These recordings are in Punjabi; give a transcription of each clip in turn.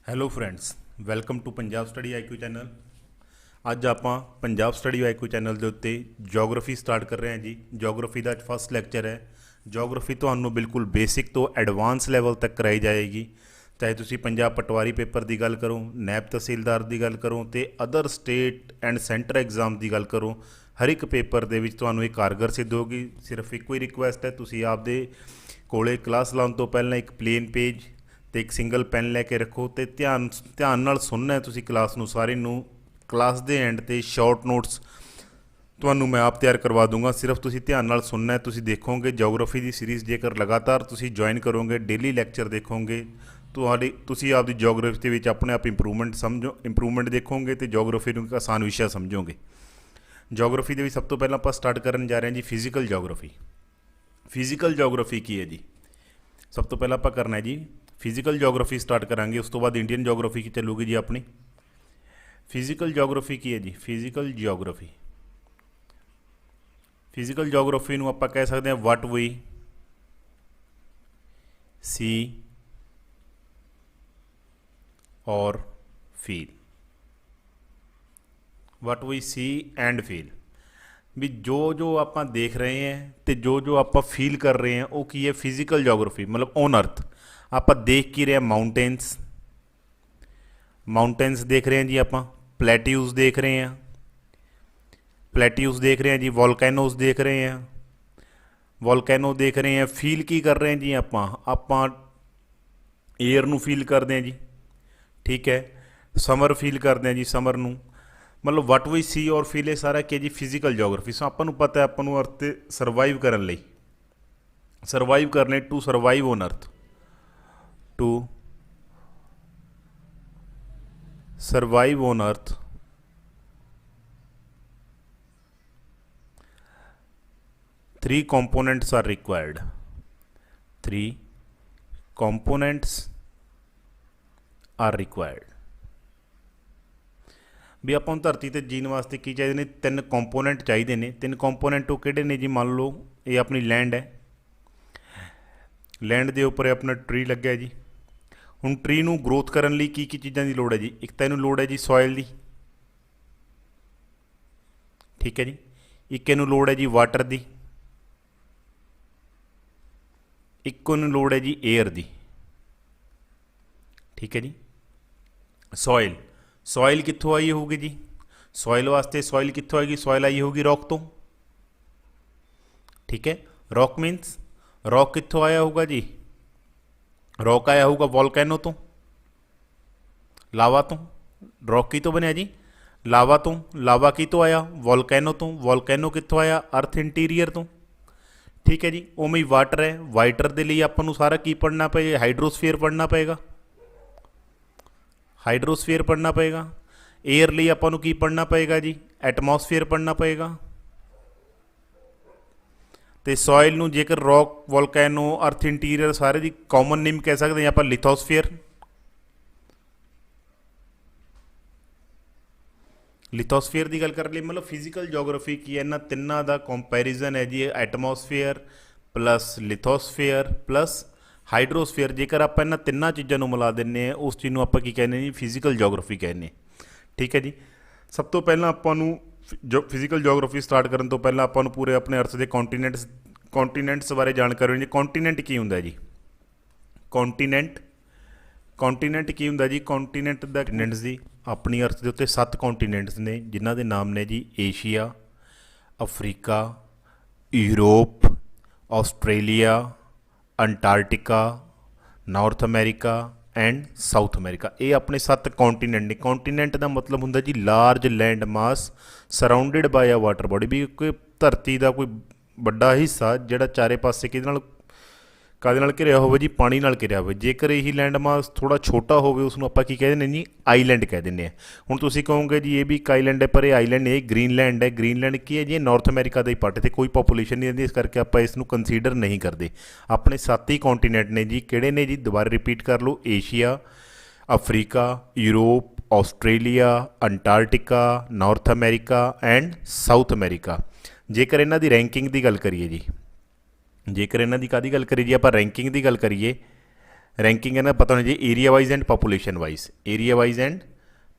Hello friends, welcome to Punjab study IQ channel. ਅੱਜ ਆਪਾਂ ਪੰਜਾਬ ਸਟੱਡੀ ਆਈਕਿਊ ਚੈਨਲ ਦੇ ਉੱਤੇ ਜੀਓਗ੍ਰਾਫੀ ਸਟਾਰਟ ਕਰ ਰਹੇ ਹਾਂ ਜੀ। ਜੀਓਗ੍ਰਾਫੀ ਦਾ ਫਸਟ ਲੈਕਚਰ ਹੈ। ਜੀਓਗ੍ਰਾਫੀ ਤੁਹਾਨੂੰ ਬਿਲਕੁਲ ਬੇਸਿਕ ਤੋਂ ਐਡਵਾਂਸ ਲੈਵਲ ਤੱਕ ਕਰਾਈ ਜਾਏਗੀ। ਚਾਹੇ ਤੁਸੀਂ ਪੰਜਾਬ ਪਟਵਾਰੀ ਪੇਪਰ ਦੀ ਗੱਲ ਕਰੋ, ਨੈਬ ਤਹਿਸੀਲਦਾਰ ਦੀ ਗੱਲ ਕਰੋ ਅਤੇ other state and centre exam ਦੀ ਗੱਲ ਕਰੋ, ਹਰ ਇੱਕ ਪੇਪਰ ਦੇ ਵਿੱਚ ਤੁਹਾਨੂੰ ਇਹ ਕਾਰਗਰ ਸਿੱਧ ਹੋਗੀ। ਸਿਰਫ ਇੱਕੋ ਹੀ ਰਿਕੁਐਸਟ ਹੈ, ਤੁਸੀਂ ਆਪਦੇ ਕੋਲੇ ਕਲਾਸ ਲਾਉਣ ਤੋਂ ਪਹਿਲਾਂ ਇੱਕ ਪਲੇਨ ਪੇਜ ਅਤੇ ਇੱਕ ਸਿੰਗਲ ਪੈਨ ਲੈ ਕੇ ਰੱਖੋ ਅਤੇ ਧਿਆਨ ਨਾਲ ਸੁਣਨਾ ਹੈ ਤੁਸੀਂ ਕਲਾਸ ਨੂੰ ਸਾਰੀ ਨੂੰ। ਕਲਾਸ ਦੇ ਐਂਡ 'ਤੇ ਸ਼ਾਰਟ ਨੋਟਸ ਤੁਹਾਨੂੰ ਮੈਂ ਆਪ ਤਿਆਰ ਕਰਵਾ ਦੂੰਗਾ। ਸਿਰਫ ਤੁਸੀਂ ਧਿਆਨ ਨਾਲ ਸੁਣਨਾ ਹੈ। ਤੁਸੀਂ ਦੇਖੋਗੇ ਜੀਓਗ੍ਰਾਫੀ ਦੀ ਸੀਰੀਜ਼ ਜੇਕਰ ਲਗਾਤਾਰ ਤੁਸੀਂ ਜੁਆਇਨ ਕਰੋਗੇ, ਡੇਲੀ ਲੈਕਚਰ ਦੇਖੋਗੇ, ਤੁਸੀਂ ਆਪਦੀ ਜੀਓਗ੍ਰਾਫੀ ਦੇ ਵਿੱਚ ਆਪਣੇ ਆਪ ਇੰਪਰੂਵਮੈਂਟ ਦੇਖੋਗੇ ਅਤੇ ਜੀਓਗ੍ਰਾਫੀ ਨੂੰ ਇੱਕ ਆਸਾਨ ਵਿਸ਼ਾ ਸਮਝੋਗੇ। ਜੀਓਗ੍ਰਾਫੀ ਦੇ ਵਿੱਚ ਸਭ ਤੋਂ ਪਹਿਲਾਂ ਆਪਾਂ ਸਟਾਰਟ ਕਰਨ ਜਾ ਰਹੇ ਹਾਂ ਜੀ ਫਿਜ਼ੀਕਲ ਜੀਓਗ੍ਰਾਫੀ। ਫਿਜ਼ੀਕਲ ਜੀਓਗ੍ਰਾਫੀ ਕੀ ਹੈ ਜੀ? ਸਭ ਤੋਂ ਪਹਿਲਾਂ ਆਪਾਂ ਕਰਨਾ ਹੈ ਜੀ ਫਿਜ਼ੀਕਲ ਜੀਓਗ੍ਰਾਫੀ ਸਟਾਰਟ ਕਰਾਂਗੇ। ਉਸ ਤੋਂ ਬਾਅਦ ਇੰਡੀਅਨ ਜੀਓਗ੍ਰਾਫੀ ਕੀ ਚੱਲੂਗੀ ਜੀ ਆਪਣੀ। ਫਿਜ਼ੀਕਲ ਜੀਓਗ੍ਰਾਫੀ ਕੀ ਹੈ ਜੀ? ਫਿਜ਼ੀਕਲ ਜੀਓਗ੍ਰਾਫੀ ਨੂੰ ਆਪਾਂ ਕਹਿ ਸਕਦੇ ਹਾਂ ਵਾਟ ਵੀ ਸੀ ਔਰ feel. What we see and feel, ਵੀ ਜੋ ਆਪਾਂ ਦੇਖ ਰਹੇ ਹੈ ਅਤੇ ਜੋ ਆਪਾਂ ਫੀਲ ਕਰ ਰਹੇ ਹਾਂ ਉਹ ਕੀ ਹੈ? Physical geography. ਮਤਲਬ ਔਨ ਅਰਥ ਆਪਾਂ ਦੇਖ ਕੀ ਰਹੇ ਹਾਂ? ਮਾਊਂਟੇਨਸ ਦੇਖ ਰਹੇ ਹਾਂ ਜੀ ਆਪਾਂ। ਪਲੈਟਿਊਜ਼ ਦੇਖ ਰਹੇ ਹਾਂ ਜੀ। ਵੋਲਕੈਨੋਜ਼ ਦੇਖ ਰਹੇ ਹਾਂ, ਦੇਖ ਰਹੇ ਹਾਂ। ਫੀਲ ਕੀ ਕਰ ਰਹੇ ਹਾਂ ਜੀ ਆਪਾਂ ਏਅਰ ਨੂੰ ਫੀਲ ਕਰਦੇ ਹਾਂ ਜੀ, ਠੀਕ ਹੈ। ਸਮਰ ਫੀਲ ਕਰਦੇ ਹਾਂ ਜੀ, ਸਮਰ ਨੂੰ। ਮਤਲਬ ਵਾਟ ਵੀ ਸੀ ਔਰ ਫੀਲ ਇਹ ਸਾਰਾ ਕੀ ਹੈ ਜੀ? Physical geography. ਸੋ ਆਪਾਂ ਨੂੰ ਪਤਾ ਆਪਾਂ ਨੂੰ ਅਰਥ 'ਤੇ ਸਰਵਾਈਵ ਕਰਨ ਲਈ ਟੂ ਸਰਵਾਈਵ ਔਨ ਅਰਥ, three components are required ਵੀ ਆਪਾਂ ਨੂੰ ਧਰਤੀ 'ਤੇ ਜੀਣ ਵਾਸਤੇ ਕੀ ਚਾਹੀਦੇ ਨੇ? 3 ਕੰਪੋਨੈਂਟ ਚਾਹੀਦੇ ਨੇ। 3 ਕੰਪੋਨੈਂਟ ਉਹ ਕਿਹੜੇ ਨੇ ਜੀ? ਮੰਨ ਲਓ ਇਹ ਆਪਣੀ ਲੈਂਡ ਹੈ, ਲੈਂਡ ਦੇ ਉੱਪਰ ਆਪਣਾ ਟਰੀ ਲੱਗਿਆ ਜੀ। ਹੁਣ ਟਰੀ ਨੂੰ ਗਰੋਥ ਕਰਨ ਲਈ ਕੀ ਚੀਜ਼ਾਂ ਦੀ ਲੋੜ ਹੈ ਜੀ? ਇੱਕ ਤਾਂ ਇਹਨੂੰ ਲੋੜ ਹੈ ਜੀ ਸੋਇਲ ਦੀ, ਠੀਕ ਹੈ ਜੀ। ਇੱਕ ਇਹਨੂੰ ਲੋੜ ਹੈ ਜੀ ਵਾਟਰ ਦੀ, ਇੱਕ ਉਹਨੂੰ ਲੋੜ ਹੈ ਜੀ ਏਅਰ ਦੀ, ਠੀਕ ਹੈ ਜੀ। ਸੋਇਲ ਕਿੱਥੋਂ ਆਈ ਹੋਊਗੀ ਜੀ? ਸੋਇਲ ਵਾਸਤੇ ਸੋਇਲ ਕਿੱਥੋਂ ਆਏਗੀ? ਸੋਇਲ ਆਈ ਹੋਊਗੀ ਰੌਕ ਤੋਂ, ਠੀਕ ਹੈ। ਰੌਕ ਕਿੱਥੋਂ ਆਇਆ ਹੋਊਗਾ ਜੀ? ਰੌਕ ਆਇਆ ਹੋਊਗਾ ਵੋਲਕੈਨੋ ਤੋਂ, ਲਾਵਾ ਤੋਂ। ਰੌਕ ਕੀ ਤੋਂ ਬਣਿਆ ਜੀ? ਲਾਵਾ ਤੋਂ। ਲਾਵਾ ਕੀ ਤੋਂ ਆਇਆ? ਵੋਲਕੈਨੋ ਤੋਂ। ਵੋਲਕੈਨੋ ਕਿੱਥੋਂ ਆਇਆ? ਅਰਥ ਇੰਟੀਰੀਅਰ ਤੋਂ, ਠੀਕ ਹੈ ਜੀ। ਉਵੇਂ ਹੀ ਵਾਟਰ ਹੈ, ਵਾਟਰ ਦੇ ਲਈ ਆਪਾਂ ਨੂੰ ਸਾਰਾ ਕੀ ਪੜ੍ਹਨਾ ਪਏਗਾ? ਹਾਈਡਰੋਸਫੀਅਰ ਪੜ੍ਹਨਾ ਪਏਗਾ। ਏਅਰ ਲਈ ਆਪਾਂ ਨੂੰ ਕੀ ਪੜ੍ਹਨਾ ਪਏਗਾ ਜੀ? ਐਟਮੋਸਫੀਅਰ ਪੜ੍ਹਨਾ ਪਏਗਾ। ਅਤੇ ਸੋਇਲ ਨੂੰ ਜੇਕਰ ਰੌਕ, ਵੋਲਕੈਨੋ, ਅਰਥ ਇੰਟੀਰੀਅਰ ਸਾਰੇ ਦੀ ਕਾਮਨ ਨੇਮ ਕਹਿ ਸਕਦੇ ਹਾਂ ਆਪਾਂ ਲਿਥੋਸਫੀਅਰ ਦੀ ਗੱਲ ਕਰਨ ਲਈ। ਮਤਲਬ ਫਿਜ਼ੀਕਲ ਜੀਓਗ੍ਰਾਫੀ ਕੀ ਹੈ? ਇਹਨਾਂ ਤਿੰਨਾਂ ਦਾ ਕੰਪੈਰੀਜ਼ਨ ਹੈ ਜੀ। Atmosphere plus lithosphere plus hydrosphere. ਜੇਕਰ ਆਪਾਂ ਇਹਨਾਂ ਤਿੰਨਾਂ ਚੀਜ਼ਾਂ ਨੂੰ ਮਿਲਾ ਦਿੰਦੇ ਹਾਂ ਉਸ ਚੀਜ਼ ਨੂੰ ਆਪਾਂ ਕੀ ਕਹਿੰਦੇ ਜੀ? ਫਿਜ਼ੀਕਲ ਜੀਓਗ੍ਰਾਫੀ ਕਹਿੰਦੇ, ਠੀਕ ਹੈ ਜੀ। ਸਭ ਤੋਂ ਪਹਿਲਾਂ ਆਪਾਂ ਨੂੰ ਫਿਜ਼ੀਕਲ ਜੀਓਗ੍ਰਾਫੀ ਸਟਾਰਟ ਕਰਨ ਤੋਂ ਪਹਿਲਾਂ ਆਪਾਂ ਨੂੰ ਪੂਰੇ ਆਪਣੇ ਅਰਥ ਦੇ ਕੌਂਟੀਨੈਂਟਸ ਬਾਰੇ ਜਾਣਕਾਰੀ ਹੋਣੀ ਜੀ। ਕੌਂਟੀਨੈਂਟ ਕੀ ਹੁੰਦਾ ਜੀ? ਕੌਂਟੀਨੈਂਟ ਕੀ ਹੁੰਦਾ ਜੀ? ਕੌਂਟੀਨੈਂਟ ਦੀ ਆਪਣੀ ਅਰਥ ਦੇ ਉੱਤੇ 7 ਕੌਂਟੀਨੈਂਟਸ ਨੇ, ਜਿਨ੍ਹਾਂ ਦੇ ਨਾਮ ਨੇ ਜੀ Asia, Africa, Europe, Australia, Antarctica, north America and south America. ਇਹ ਆਪਣੇ 7 ਕੌਂਟੀਨੈਂਟ ਨੇ। ਕੌਂਟੀਨੈਂਟ ਦਾ ਮਤਲਬ ਹੁੰਦਾ ਜੀ ਲਾਰਜ ਲੈਂਡ ਮਾਸ ਸਰਾਊਂਡਡ ਬਾਈ ਆ ਵਾਟਰ ਬੋਡੀ, ਵੀ ਕੋਈ ਧਰਤੀ ਦਾ ਕੋਈ ਵੱਡਾ ਹਿੱਸਾ ਜਿਹੜਾ ਚਾਰੇ ਪਾਸੇ ਕਾਹਦੇ ਨਾਲ ਘਿਰਿਆ ਹੋਵੇ ਜੀ? ਪਾਣੀ ਨਾਲ ਘਿਰਿਆ ਹੋਵੇ। ਜੇਕਰ ਇਹੀ ਲੈਂਡ ਮਾਸ ਥੋੜ੍ਹਾ ਛੋਟਾ ਹੋਵੇ ਉਸ ਨੂੰ ਆਪਾਂ ਕੀ ਕਹਿ ਦਿੰਦੇ ਜੀ? ਆਈਲੈਂਡ ਕਹਿ ਦਿੰਦੇ ਹਾਂ। ਹੁਣ ਤੁਸੀਂ ਕਹੋਗੇ ਜੀ ਇਹ ਵੀ ਇੱਕ ਆਈਲੈਂਡ ਹੈ, ਪਰ ਇਹ ਆਈਲੈਂਡ ਇਹ ਗ੍ਰੀਨਲੈਂਡ ਹੈ। ਗ੍ਰੀਨਲੈਂਡ ਕੀ ਹੈ ਜੀ? ਇਹ ਨਾਰਥ ਅਮੈਰੀਕਾ ਦਾ ਹੀ ਪਾਰਟ, ਇੱਥੇ ਕੋਈ ਪਾਪੂਲੇਸ਼ਨ ਨਹੀਂ ਰਹਿੰਦੀ, ਇਸ ਕਰਕੇ ਆਪਾਂ ਇਸ ਨੂੰ ਕੰਸੀਡਰ ਨਹੀਂ ਕਰਦੇ। ਆਪਣੇ 7 ਹੀ ਕੌਂਟੀਨੈਂਟ ਨੇ ਜੀ। ਕਿਹੜੇ ਨੇ ਜੀ? ਦੁਬਾਰਾ ਰਿਪੀਟ ਕਰ ਲਓ। Asia, Africa, Europe, Australia, Antarctica, north America and south America. ਜੇਕਰ ਇਹਨਾਂ ਦੀ ਰੈਂਕਿੰਗ ਦੀ ਗੱਲ ਕਰੀਏ ਜੀ, ਜੇਕਰ ਇਹਨਾਂ ਦੀ ਕਾਹਦੀ ਗੱਲ ਕਰੀਏ ਜੀ? ਆਪਾਂ ਰੈਂਕਿੰਗ ਦੀ ਗੱਲ ਕਰੀਏ ਰੈਂਕਿੰਗ ਇਹਨਾਂ ਪਤਾ ਹੋਣਾ ਜੀ area wise and population wise, area wise and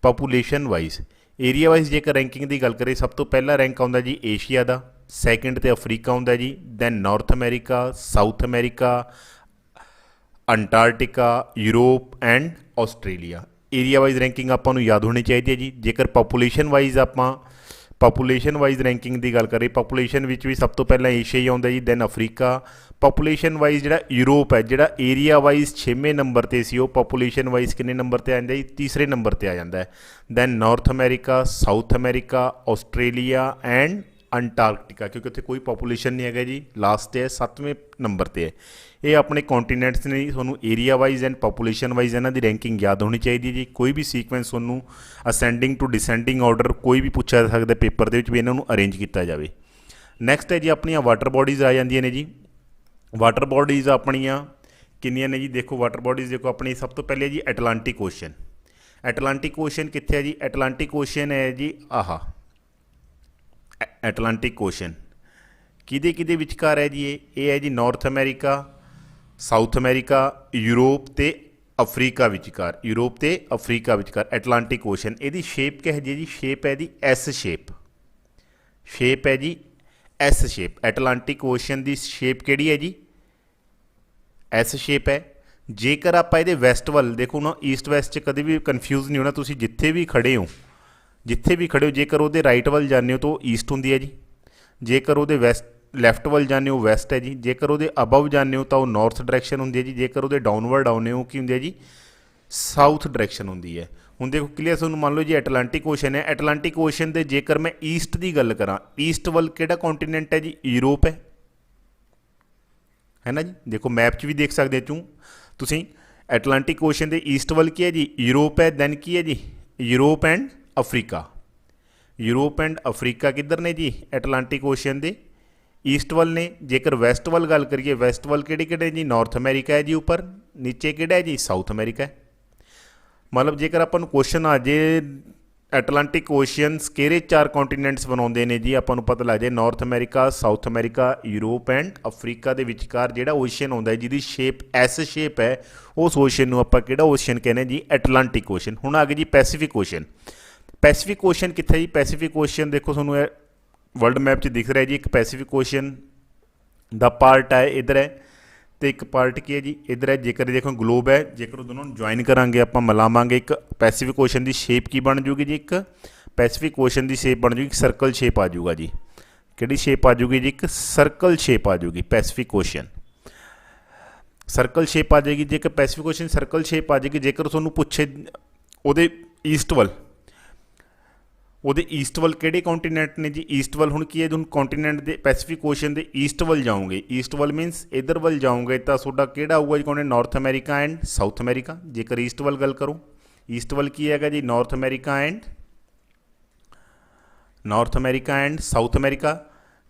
population wise. Area wise ਜੇਕਰ ਰੈਂਕਿੰਗ ਦੀ ਗੱਲ ਕਰੀਏ, ਸਭ ਤੋਂ ਪਹਿਲਾ ਰੈਂਕ ਆਉਂਦਾ ਜੀ ਏਸ਼ੀਆ ਦਾ, ਸੈਕਿੰਡ ਤੇ ਅਫਰੀਕਾ ਆਉਂਦਾ ਜੀ, then North America, south America, Antarctica, Europe and Australia. Area wise ranking ਆਪਾਂ ਨੂੰ ਯਾਦ ਹੋਣੀ ਚਾਹੀਦੀ ਹੈ ਜੀ। ਜੇਕਰ ਪਾਪੂਲੇਸ਼ਨ ਵਾਈਜ਼ ਆਪਾਂ ਪਾਪੂਲੇਸ਼ਨ ਵਾਈਜ਼ ਰੈਂਕਿੰਗ ਦੀ ਗੱਲ ਕਰੀਏ, ਪਾਪੂਲੇਸ਼ਨ ਵਿੱਚ ਵੀ ਸਭ ਤੋਂ ਪਹਿਲਾਂ ਏਸ਼ੀਆ ਹੀ ਆਉਂਦਾ ਜੀ, ਦੈਨ ਅਫਰੀਕਾ। ਪਾਪੂਲੇਸ਼ਨ ਵਾਈਜ਼ ਜਿਹੜਾ ਯੂਰਪ ਹੈ, ਜਿਹੜਾ ਏਰੀਆ ਵਾਈਜ਼ 6ਵੇਂ ਨੰਬਰ 'ਤੇ ਸੀ, ਉਹ ਪਾਪੂਲੇਸ਼ਨ ਵਾਈਜ਼ ਕਿੰਨੇ ਨੰਬਰ 'ਤੇ ਆ ਜਾਂਦਾ ਜੀ? ਤੀਸਰੇ ਨੰਬਰ 'ਤੇ ਆ ਜਾਂਦਾ ਹੈ। Then North America, south America, Australia and Antarctica, ਕਿਉਂਕਿ ਉੱਥੇ ਕੋਈ ਪਾਪੂਲੇਸ਼ਨ ਨਹੀਂ ਹੈਗਾ ਜੀ, ਲਾਸਟ 'ਤੇ ਹੈ, 7ਵੇਂ ਨੰਬਰ 'ਤੇ ਹੈ। ਇਹ ਆਪਣੇ ਕੌਂਟੀਨੈਂਟਸ ਨੇ ਜੀ। ਤੁਹਾਨੂੰ area wise and population wise ਇਹਨਾਂ ਦੀ ਰੈਂਕਿੰਗ ਯਾਦ ਹੋਣੀ ਚਾਹੀਦੀ ਹੈ ਜੀ। ਕੋਈ ਵੀ ਸੀਕੁਐਂਸ ਤੁਹਾਨੂੰ ਅਸੈਂਡਿੰਗ ਟੂ ਡਿਸੈਂਡਿੰਗ ਆਰਡਰ ਕੋਈ ਵੀ ਪੁੱਛਿਆ ਜਾ ਸਕਦਾ ਪੇਪਰ ਦੇ ਵਿੱਚ, ਵੀ ਇਹਨਾਂ ਨੂੰ ਅਰੇਂਜ ਕੀਤਾ ਜਾਵੇ। ਨੈਕਸਟ ਹੈ ਜੀ ਆਪਣੀਆਂ ਵਾਟਰ ਬੋਡੀਜ਼ ਆ ਜਾਂਦੀਆਂ ਨੇ ਜੀ। ਵਾਟਰ ਬੋਡੀਜ਼ ਆਪਣੀਆਂ ਕਿੰਨੀਆਂ ਨੇ ਜੀ? ਦੇਖੋ ਵਾਟਰ ਬੋਡੀਜ਼ ਦੇਖੋ ਆਪਣੀ ਸਭ ਤੋਂ ਪਹਿਲੇ ਜੀ ਐਟਲਾਂਟਿਕ ਓਸ਼ਨ। ਐਟਲਾਂਟਿਕ ਓਸ਼ਨ ਕਿੱਥੇ ਹੈ ਜੀ? ਐਟਲਾਂਟਿਕ ਓਸ਼ਨ ਹੈ ਜੀ ਆਹ ਐਟਲਾਂਟਿਕ ਓਸ਼ਨ ਕਿਹਦੇ ਵਿਚਕਾਰ ਹੈ ਜੀ? ਇਹ ਹੈ ਜੀ north America, south America, Europe ਤੇ ਅਫਰੀਕਾ ਵਿਚਕਾਰ, ਯੂਰਪ ਤੇ ਅਫਰੀਕਾ ਵਿਚਕਾਰ ਐਟਲਾਂਟਿਕ ਓਸ਼ਨ। ਇਹਦੀ ਸ਼ੇਪ ਕਿਹੋ ਜਿਹੀ ਜੀ? ਸ਼ੇਪ ਹੈ ਜੀ ਐਸ ਸ਼ੇਪ, ਸ਼ੇਪ ਹੈ ਜੀ ਐਸ ਸ਼ੇਪ। ਐਟਲਾਂਟਿਕ ਓਸ਼ਨ ਦੀ ਸ਼ੇਪ ਕਿਹੜੀ ਹੈ ਜੀ? ਐਸ ਸ਼ੇਪ ਹੈ। ਜੇਕਰ ਆਪਾਂ ਇਹਦੇ ਵੈਸਟ ਵੱਲ ਦੇਖੋ ਨਾ, ਈਸਟ ਵੈਸਟ 'ਚ ਕਦੇ ਵੀ ਕਨਫਿਊਜ਼ ਨਹੀਂ ਹੋਣਾ ਤੁਸੀਂ, ਜਿੱਥੇ ਵੀ ਖੜ੍ਹੇ ਹੋ ਜੇਕਰ ਉਹਦੇ ਰਾਈਟ ਵੱਲ ਜਾਂਦੇ ਹੋ ਤਾਂ ਉਹ ਈਸਟ ਹੁੰਦੀ ਹੈ ਜੀ, ਜੇਕਰ ਉਹਦੇ ਲੈਫਟ ਵੱਲ ਜਾਂਦੇ ਹੋ ਵੈਸਟ ਹੈ ਜੀ, ਜੇਕਰ ਉਹਦੇ ਅਬਵ ਜਾਂਦੇ ਹੋ ਤਾਂ ਉਹ ਨਾਰਥ ਡਾਇਰੈਕਸ਼ਨ ਹੁੰਦੀ ਹੈ ਜੀ, ਜੇਕਰ ਉਹਦੇ ਡਾਊਨਵਰਡ ਆਉਂਦੇ ਹੋ ਕੀ ਹੁੰਦੀ ਹੈ ਜੀ? ਸਾਊਥ ਡਾਇਰੈਕਸ਼ਨ ਹੁੰਦੀ ਹੈ। ਹੁਣ ਦੇਖੋ ਕਲੀਅਰ ਤੁਹਾਨੂੰ, ਮੰਨ ਲਓ ਜੀ ਐਟਲਾਂਟਿਕ ਓਸ਼ਨ ਹੈ, ਐਟਲਾਂਟਿਕ ਓਸ਼ਨ ਦੇ ਜੇਕਰ ਮੈਂ ਈਸਟ ਦੀ ਗੱਲ ਕਰਾਂ, ਈਸਟ ਵੱਲ ਕਿਹੜਾ ਕੌਂਟੀਨੈਂਟ ਹੈ ਜੀ? ਯੂਰਪ ਹੈ ਨਾ ਜੀ। ਦੇਖੋ ਮੈਪ 'ਚ ਵੀ ਦੇਖ ਸਕਦੇ ਹੋ ਤੁਸੀਂ, ਐਟਲਾਂਟਿਕ ਓਸ਼ਨ ਦੇ ਈਸਟ ਵੱਲ ਕੀ ਹੈ ਜੀ? ਯੂਰਪ ਹੈ। ਦੈਨ ਕੀ ਹੈ ਜੀ? Europe and Africa. Europe and Africa ਕਿੱਧਰ ਨੇ ਜੀ? ਐਟਲਾਂਟਿਕ ਓਸ਼ਨ ਦੇ ਈਸਟ ਵੱਲ ਨੇ। ਜੇਕਰ ਵੈਸਟ ਵੱਲ ਗੱਲ ਕਰੀਏ, ਵੈਸਟ ਵੱਲ ਕਿਹੜੇ ਜੀ? ਨਾਰਥ ਅਮਰੀਕਾ ਹੈ ਜੀ ਉੱਪਰ, ਨੀਚੇ ਕਿਹੜਾ ਹੈ ਜੀ? ਸਾਊਥ ਅਮਰੀਕਾ ਹੈ। ਮਤਲਬ ਜੇਕਰ ਆਪਾਂ ਨੂੰ ਕੁਐਸਚਨ ਆ ਜੇ ਐਟਲਾਂਟਿਕ ਓਸ਼ੀਅਨਸ ਕਿਹੜੇ 4 ਕੌਂਟੀਨੈਂਟਸ ਬਣਾਉਂਦੇ ਨੇ ਜੀ, ਆਪਾਂ ਨੂੰ ਪਤਾ ਲੱਗ ਜਾਏ north America, south America, Europe and Africa ਦੇ ਵਿਚਕਾਰ ਜਿਹੜਾ ਓਸ਼ੀਅਨ ਆਉਂਦਾ ਹੈ ਜਿਹਦੀ ਸ਼ੇਪ ਐਸ ਸ਼ੇਪ ਹੈ, ਉਸ ਓਸ਼ੀਅਨ ਨੂੰ ਆਪਾਂ ਕਿਹੜਾ ਓਸ਼ੀਅਨ ਕਹਿੰਦੇ ਜੀ? Atlantic ocean. ਹੁਣ ਆ ਗਏ ਜੀ ਪੈਸੀਫਿਕ ਓਸ਼ੀਅਨ। ਪੈਸੀਫਿਕ ਓਸ਼ੀਅਨ ਕਿੱਥੇ ਜੀ? ਪੈਸੀਫਿਕ ਓਸ਼ੀਅਨ ਦੇਖੋ ਤੁਹਾਨੂੰ ਇਹ ਵਰਲਡ ਮੈਪ 'ਚ ਦਿਖ ਰਿਹਾ ਜੀ, ਇੱਕ ਪੈਸੀਫਿਕ ਓਸ਼ੀਅਨ ਦਾ ਪਾਰਟ ਹੈ ਇੱਧਰ ਹੈ, ਅਤੇ ਇੱਕ ਪਾਰਟ ਕੀ ਹੈ ਜੀ? ਇੱਧਰ ਹੈ। ਜੇਕਰ ਦੇਖੋ ਗਲੋਬ ਹੈ, ਜੇਕਰ ਉਹ ਦੋਨੋਂ ਨੂੰ ਜੁਆਇਨ ਕਰਾਂਗੇ ਆਪਾਂ ਮਿਲਾਵਾਂਗੇ, ਇੱਕ ਪੈਸੀਫਿਕ ਓਸ਼ਨ ਦੀ ਸ਼ੇਪ ਕੀ ਬਣ ਜੂਗੀ ਜੀ? ਇੱਕ ਪੈਸੀਫਿਕ ਓਸ਼ਨ ਦੀ ਸ਼ੇਪ ਬਣ ਜੂਗੀ, ਇੱਕ ਸਰਕਲ ਸ਼ੇਪ ਆ ਜੂਗਾ ਜੀ। ਕਿਹੜੀ ਸ਼ੇਪ ਆ ਜੂਗੀ ਜੀ? ਇੱਕ ਸਰਕਲ ਸ਼ੇਪ ਆ ਜੂਗੀ ਪੈਸੀਫਿਕ ਓਸ਼ਨ, ਸਰਕਲ ਸ਼ੇਪ ਆ ਜਾਏਗੀ। ਜੇਕਰ ਪੈਸੀਫਿਕ ਓਸ਼ਨ ਸਰਕਲ ਸ਼ੇਪ ਆ ਜਾਏਗੀ, ਜੇਕਰ ਤੁਹਾਨੂੰ ਪੁੱਛੇ ਉਹਦੇ ਈਸਟ ਵੱਲ ਕਿਹੜੇ ਕੌਂਟੀਨੈਂਟ ਨੇ ਜੀ? ਈਸਟ ਵੱਲ ਹੁਣ ਕੀ ਹੈ? ਤੁਹਾਨੂੰ ਕੌਂਟੀਨੈਂਟ ਦੇ ਪੈਸੀਫਿਕ ਓਸ਼ਨ ਦੇ ਈਸਟ ਵੱਲ ਜਾਓਗੇ, ਈਸਟ ਵੱਲ ਮੀਨਸ ਇੱਧਰ ਵੱਲ ਜਾਓਗੇ ਤਾਂ ਤੁਹਾਡਾ ਕਿਹੜਾ ਆਊਗਾ ਜੀ continent? North America and south America. ਜੇਕਰ ਈਸਟ ਵੱਲ ਗੱਲ ਕਰੋ, ਈਸਟ ਵੱਲ ਕੀ ਹੈਗਾ ਜੀ? North America and south America.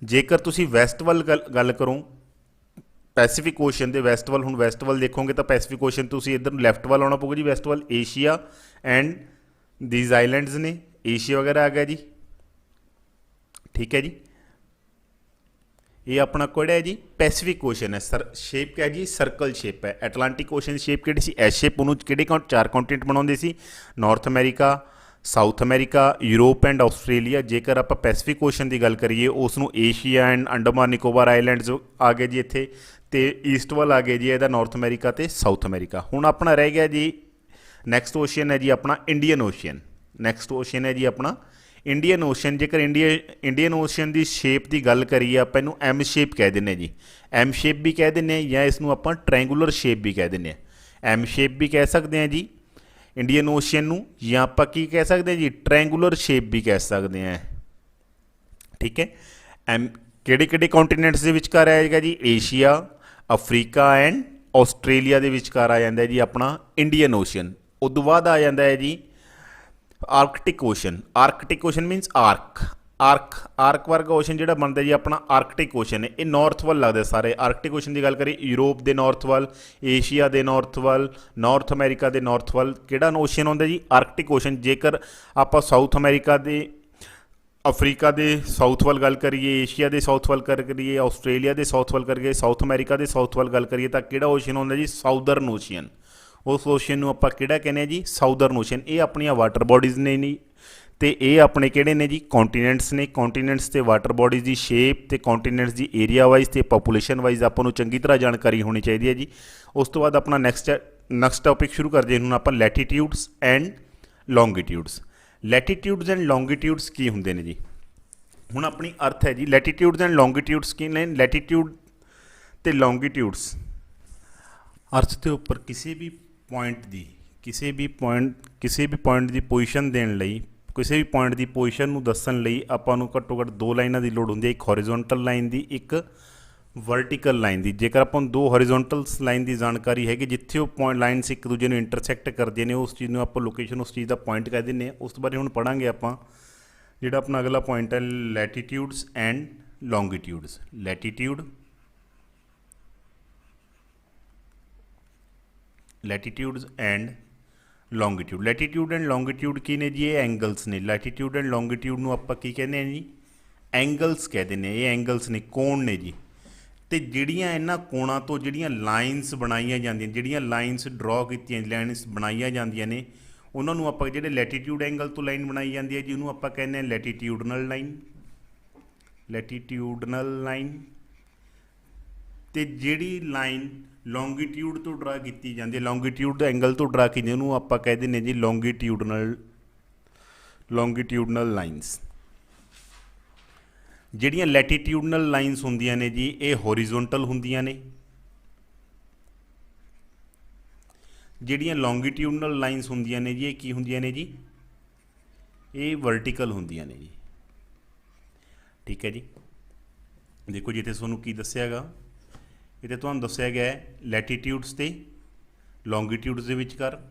ਜੇਕਰ ਤੁਸੀਂ ਵੈਸਟ ਵੱਲ ਗੱਲ ਕਰੋ, ਪੈਸੀਫਿਕ ਓਸ਼ਨ ਦੇ ਵੈਸਟ ਵੱਲ, ਹੁਣ ਵੈਸਟ ਵੱਲ ਦੇਖੋਗੇ ਤਾਂ ਪੈਸੀਫਿਕ ਓਸ਼ਨ ਤੁਸੀਂ ਇੱਧਰ ਲੈਫਟ ਵੱਲ ਆਉਣਾ ਪਊਗਾ ਜੀ, ਵੈਸਟ ਵੱਲ ਏਸ਼ੀਆ ਐਂਡ ਦੀਜ਼ ਆਈਲੈਂਡਸ ਨੇ, ਏਸ਼ੀਆ ਵਗੈਰਾ ਆ ਗਿਆ ਜੀ, ਠੀਕ ਹੈ ਜੀ। ਇਹ ਆਪਣਾ ਕਿਹੜਾ ਹੈ ਜੀ? ਪੈਸੀਫਿਕ ਓਸ਼ਨ ਹੈ। ਸ਼ੇਪ ਕਿਆ ਜੀ? ਸਰਕਲ ਸ਼ੇਪ ਹੈ। ਐਟਲਾਂਟਿਕ ਓਸ਼ਨ ਦੀ ਸ਼ੇਪ ਕਿਹੜੀ ਸੀ? S shape. ਉਹਨੂੰ ਕਿਹੜੇ 4 ਕੌਂਟੀਨੈਂਟ ਬਣਾਉਂਦੇ ਸੀ? North America, south America, Europe and Australia. ਜੇਕਰ ਆਪਾਂ ਪੈਸੀਫਿਕ ਓਸ਼ਨ ਦੀ ਗੱਲ ਕਰੀਏ, ਉਸ ਨੂੰ Asia and Andaman Nicobar islands ਆ ਗਏ ਜੀ ਇੱਥੇ, ਅਤੇ ਈਸਟ ਵੱਲ ਆ ਗਏ ਜੀ ਇਹਦਾ ਨਾਰਥ ਅਮਰੀਕਾ ਅਤੇ ਸਾਊਥ ਅਮਰੀਕਾ। ਹੁਣ ਆਪਣਾ ਰਹਿ ਗਿਆ ਜੀ ਨੈਕਸਟ ਓਸ਼ਨ ਹੈ ਜੀ ਆਪਣਾ ਇੰਡੀਅਨ ਓਸ਼ਨ। ਨੈਕਸਟ ਓਸ਼ਨ ਹੈ ਜੀ ਆਪਣਾ ਇੰਡੀਅਨ ਓਸ਼ਨ। ਜੇਕਰ ਇੰਡੀਅਨ ਓਸ਼ਨ ਦੀ ਸ਼ੇਪ ਦੀ ਗੱਲ ਕਰੀਏ, ਆਪਾਂ ਇਹਨੂੰ ਐਮ ਸ਼ੇਪ ਕਹਿ ਦਿੰਦੇ ਜੀ, ਐਮ ਸ਼ੇਪ ਵੀ ਕਹਿ ਦਿੰਦੇ ਹਾਂ, ਜਾਂ ਇਸ ਨੂੰ ਆਪਾਂ ਟ੍ਰਾਇੰਗੂਲਰ ਸ਼ੇਪ ਵੀ ਕਹਿ ਦਿੰਦੇ ਹਾਂ। ਐਮ ਸ਼ੇਪ ਵੀ ਕਹਿ ਸਕਦੇ ਹਾਂ ਜੀ ਇੰਡੀਅਨ ਓਸ਼ਨ ਨੂੰ, ਜਾਂ ਆਪਾਂ ਕੀ ਕਹਿ ਸਕਦੇ ਹਾਂ ਜੀ? ਟ੍ਰਾਇੰਗੂਲਰ ਸ਼ੇਪ ਵੀ ਕਹਿ ਸਕਦੇ ਹਾਂ, ਠੀਕ ਹੈ। ਕਿਹੜੇ ਕੌਂਟੀਨੈਂਟਸ ਦੇ ਵਿਚਕਾਰ ਆਏਗਾ ਜੀ? ਏਸ਼ੀਆ, ਅਫਰੀਕਾ ਐਂਡ ਆਸਟ੍ਰੇਲੀਆ ਦੇ ਵਿਚਕਾਰ ਆ ਜਾਂਦਾ ਹੈ ਜੀ ਆਪਣਾ ਇੰਡੀਅਨ ਓਸ਼ਨ। ਉਦੋਂ ਬਾਅਦ ਆ ਜਾਂਦਾ ਹੈ ਜੀ Arctic ocean. Arctic ocean means arc ਵਰਗਾ ਓਸ਼ਨ ਜਿਹੜਾ ਬਣਦਾ ਜੀ ਆਪਣਾ ਆਰਕਟਿਕ ਓਸ਼ਨ ਹੈ। ਇਹ ਨਾਰਥ ਵੱਲ ਲੱਗਦਾ ਸਾਰੇ। ਆਰਕਟਿਕ ਓਸ਼ਨ ਦੀ ਗੱਲ ਕਰੀਏ, ਯੂਰਪ ਦੇ ਨਾਰਥ ਵੱਲ, ਏਸ਼ੀਆ ਦੇ ਨਾਰਥ ਵੱਲ, ਨਾਰਥ ਅਮਰੀਕਾ ਦੇ ਨਾਰਥ ਵੱਲ ਕਿਹੜਾ ਓਸ਼ਨ ਆਉਂਦਾ ਜੀ? Arctic Ocean. ਜੇਕਰ ਆਪਾਂ ਸਾਊਥ ਅਮਰੀਕਾ ਦੇ ਅਫਰੀਕਾ ਦੇ ਸਾਊਥ ਵੱਲ ਗੱਲ ਕਰੀਏ, ਏਸ਼ੀਆ ਦੇ ਸਾਊਥ ਵੱਲ ਗੱਲ ਕਰੀਏ, ਆਸਟ੍ਰੇਲੀਆ ਦੇ ਸਾਊਥ ਵੱਲ ਕਰੀਏ, ਸਾਊਥ ਅਮਰੀਕਾ ਦੇ ਸਾਊਥ ਵੱਲ ਗੱਲ ਕਰੀਏ ਤਾਂ ਕਿਹੜਾ ਓਸ਼ਨ ਹੁੰਦਾ ਜੀ? Southern ocean. ਉਸ ਓਸ਼ਨ ਨੂੰ ਆਪਾਂ ਕਿਹੜਾ ਕਹਿੰਦੇ ਆ ਜੀ? Southern ocean. ਇਹ ਆਪਣੀਆਂ ਵਾਟਰ ਬੋਡੀਜ਼ ਨੇ ਨਹੀਂ, ਤੇ ਇਹ ਆਪਣੇ ਕਿਹੜੇ ਨੇ ਜੀ? ਕੌਂਟੀਨੈਂਟਸ ਨੇ। ਕੌਂਟੀਨੈਂਟਸ ਤੇ ਵਾਟਰ ਬੋਡੀਜ਼ ਦੀ ਸ਼ੇਪ ਤੇ ਕੌਂਟੀਨੈਂਟਸ ਦੀ ਏਰੀਆ ਵਾਈਜ਼ ਤੇ ਪਾਪੂਲੇਸ਼ਨ ਵਾਈਜ਼ ਆਪਾਂ ਨੂੰ ਚੰਗੀ ਤਰ੍ਹਾਂ ਜਾਣਕਾਰੀ ਹੋਣੀ ਚਾਹੀਦੀ ਹੈ ਜੀ। ਉਸ ਤੋਂ ਬਾਅਦ ਆਪਣਾ ਨੈਕਸਟ ਟੌਪਿਕ ਸ਼ੁਰੂ ਕਰਦੇ ਹੁਣ ਆਪਾਂ ਲੈਟੀਟਿਊਡਸ ਐਂਡ ਲੌਂਗੀਟਿਊਡਸ। ਲੈਟੀਟਿਊਡਸ ਐਂਡ ਲੌਂਗੀਟਿਊਡਸ ਕੀ ਹੁੰਦੇ ਨੇ ਜੀ? ਹੁਣ ਆਪਣੀ ਅਰਥ ਹੈ ਜੀ ਲੈਟੀਟਿਊਡਸ ਐਂਡ ਲੌਂਗੀਟਿਊਡਸ ਕੀ ਨੇ? ਲੈਟੀਟਿਊਡ ਤੇ ਲੌਂਗੀਟਿਊਡਸ ਅਰਥ ਦੇ ਉੱਪਰ ਕਿਸੇ ਵੀ ਪੁਆਇੰਟ ਦੀ ਪੋਜੀਸ਼ਨ ਦੇਣ ਲਈ, ਕਿਸੇ ਵੀ ਪੁਆਇੰਟ ਦੀ ਪੋਜੀਸ਼ਨ ਨੂੰ ਦੱਸਣ ਲਈ ਆਪਾਂ ਨੂੰ ਘੱਟੋ ਘੱਟ ਦੋ ਲਾਈਨਾਂ ਦੀ ਲੋੜ ਹੁੰਦੀ ਹੈ, ਇੱਕ ਹੌਰੀਜ਼ੌਂਟਲ ਲਾਈਨ ਦੀ, ਇੱਕ ਵਰਟੀਕਲ ਲਾਈਨ ਦੀ। ਜੇਕਰ ਆਪਾਂ ਨੂੰ ਦੋ ਹੌਰੀਜ਼ੌਂਟਲ ਲਾਈਨ ਦੀ ਜਾਣਕਾਰੀ ਹੈਗੀ ਜਿੱਥੇ ਉਹ ਪੁਆਇੰਟ ਲਾਈਨਸ ਇੱਕ ਦੂਜੇ ਨੂੰ ਇੰਟਰਸੈਕਟ ਕਰਦੀਆਂ ਨੇ, ਉਸ ਚੀਜ਼ ਨੂੰ ਆਪਾਂ ਲੋਕੇਸ਼ਨ, ਉਸ ਚੀਜ਼ ਦਾ ਪੁਆਇੰਟ ਕਹਿ ਦਿੰਦੇ ਹਾਂ। ਉਸ ਤੋਂ ਬਾਅਦ ਹੁਣ ਪੜ੍ਹਾਂਗੇ ਆਪਾਂ ਜਿਹੜਾ ਆਪਣਾ ਅਗਲਾ ਪੁਆਇੰਟ ਹੈ ਲੈਟੀਟਿਊਡਸ and ਲੌਂਗੀਟਿਊਡਸ। ਲੈਟੀਟਿਊਡਸ and longitude. Latitude and longitude ਕੀ ਨੇ ਜੀ? ਇਹ ਐਂਗਲਸ ਨੇ। ਲੈਟੀਟਿਊਡ ਐਂਡ ਲੌਂਗੀਟਿਊਡ ਨੂੰ ਆਪਾਂ ਕੀ ਕਹਿੰਦੇ ਹਾਂ ਜੀ? ਐਂਗਲਸ ਕਹਿੰਦੇ ਨੇ। ਇਹ ਐਂਗਲਸ ਨੇ, ਕੋਣ ਨੇ ਜੀ। ਅਤੇ ਜਿਹੜੀਆਂ ਇਹਨਾਂ ਕੋਣਾਂ ਤੋਂ ਜਿਹੜੀਆਂ ਲਾਈਨਸ ਬਣਾਈਆਂ ਜਾਂਦੀਆਂ, ਜਿਹੜੀਆਂ ਲਾਈਨਸ ਡਰॉ ਕੀਤੀਆਂ, ਲਾਈਨਸ ਬਣਾਈਆਂ ਜਾਂਦੀਆਂ ਨੇ, ਉਹਨਾਂ ਨੂੰ ਆਪਾਂ ਜਿਹੜੇ ਲੈਟੀਟਿਊਡ ਐਂਗਲ ਤੋਂ ਲਾਈਨ ਬਣਾਈ ਜਾਂਦੀ ਹੈ ਜੀ, ਉਹਨੂੰ ਆਪਾਂ ਕਹਿੰਦੇ ਹਾਂ ਲੈਟੀਟਿਊਡਨਲ ਲਾਈਨ। ਅਤੇ ਜਿਹੜੀ ਲਾਈਨ ਲੌਂਗੀਟਿਊਡ ਤੋਂ ਡਰਾ ਕੀਤੀ ਜਾਂਦੀ ਹੈ, ਲੌਂਗੀਟਿਊਡ ਐਂਗਲ ਤੋਂ ਡਰਾ ਕੀਤੀ, ਉਹਨੂੰ ਆਪਾਂ ਕਹਿ ਦਿੰਦੇ ਜੀ ਲੌਂਗੀਟਿਊਡਨਲ ਲਾਈਨਸ। ਜਿਹੜੀਆਂ ਲੈਟੀਟਿਊਡਨਲ ਲਾਈਨਸ ਹੁੰਦੀਆਂ ਨੇ ਜੀ, ਇਹ ਹੌਰੀਜ਼ੌਂਟਲ ਹੁੰਦੀਆਂ ਨੇ। ਜਿਹੜੀਆਂ ਲੌਂਗੀਟਿਊਡਨਲ ਲਾਈਨਸ ਹੁੰਦੀਆਂ ਨੇ ਜੀ, ਇਹ ਕੀ ਹੁੰਦੀਆਂ ਨੇ ਜੀ? ਇਹ ਵਰਟੀਕਲ ਹੁੰਦੀਆਂ ਨੇ ਜੀ। ਠੀਕ ਹੈ ਜੀ। ਦੇਖੋ ਜੀ ਇੱਥੇ ਤੁਹਾਨੂੰ ਕੀ ਦੱਸਿਆ ਹੈਗਾ, ਇੱਥੇ ਤੁਹਾਨੂੰ ਦੱਸਿਆ ਗਿਆ ਹੈ ਲੈਟੀਟਿਊਡਸ ਅਤੇ ਲੌਂਗੀਟਿਊਡਸ ਦੇ ਵਿਚਕਾਰ।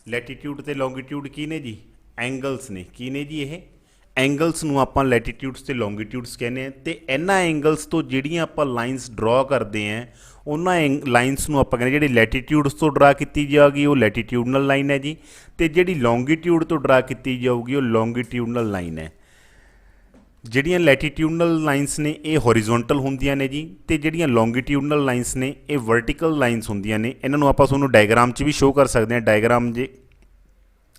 ਲੈਟੀਟਿਊਡ ਅਤੇ ਲੌਂਗੀਟਿਊਡ ਕੀ ਨੇ ਜੀ? ਐਂਗਲਸ ਨੇ। ਕੀ ਨੇ ਜੀ? ਇਹ ਐਂਗਲਸ ਨੂੰ ਆਪਾਂ ਲੈਟੀਟਿਊਡਸ ਅਤੇ ਲੌਂਗੀਟਿਊਡਸ ਕਹਿੰਦੇ ਹਾਂ। ਅਤੇ ਇਹਨਾਂ ਐਂਗਲਸ ਤੋਂ ਜਿਹੜੀਆਂ ਆਪਾਂ ਲਾਈਨਸ ਡਰॉ ਕਰਦੇ ਹਾਂ, ਉਹਨਾਂ ਲਾਈਨਸ ਨੂੰ ਆਪਾਂ ਕਹਿੰਦੇ ਜਿਹੜੀ ਲੈਟੀਟਿਊਡਸ ਤੋਂ ਡਰਾ ਕੀਤੀ ਜਾਊਗੀ ਉਹ ਲੈਟੀਟਿਊਡਨਲ ਲਾਈਨ ਹੈ ਜੀ, ਅਤੇ ਜਿਹੜੀ ਲੌਂਗੀਟਿਊਡ ਤੋਂ ਡਰਾ ਕੀਤੀ ਜਾਊਗੀ ਉਹ ਲੌਂਗੀਟਿਊਡਨਲ ਲਾਈਨ ਹੈ। ਜਿਹੜੀਆਂ ਲੈਟੀਟਿਊਡਨਲ ਲਾਈਨਸ ਨੇ ਇਹ ਹੌਰੀਜ਼ੌਂਟਲ ਹੁੰਦੀਆਂ ਨੇ ਜੀ, ਅਤੇ ਜਿਹੜੀਆਂ ਲੌਂਗੀਟਿਊਡਨਲ ਲਾਈਨਸ ਨੇ ਇਹ ਵਰਟੀਕਲ ਲਾਈਨਸ ਹੁੰਦੀਆਂ ਨੇ। ਇਹਨਾਂ ਨੂੰ ਆਪਾਂ ਤੁਹਾਨੂੰ ਡਾਇਗਰਾਮ 'ਚ ਵੀ ਸ਼ੋਅ ਕਰ ਸਕਦੇ ਹਾਂ। ਡਾਇਗਰਾਮ ਜੇ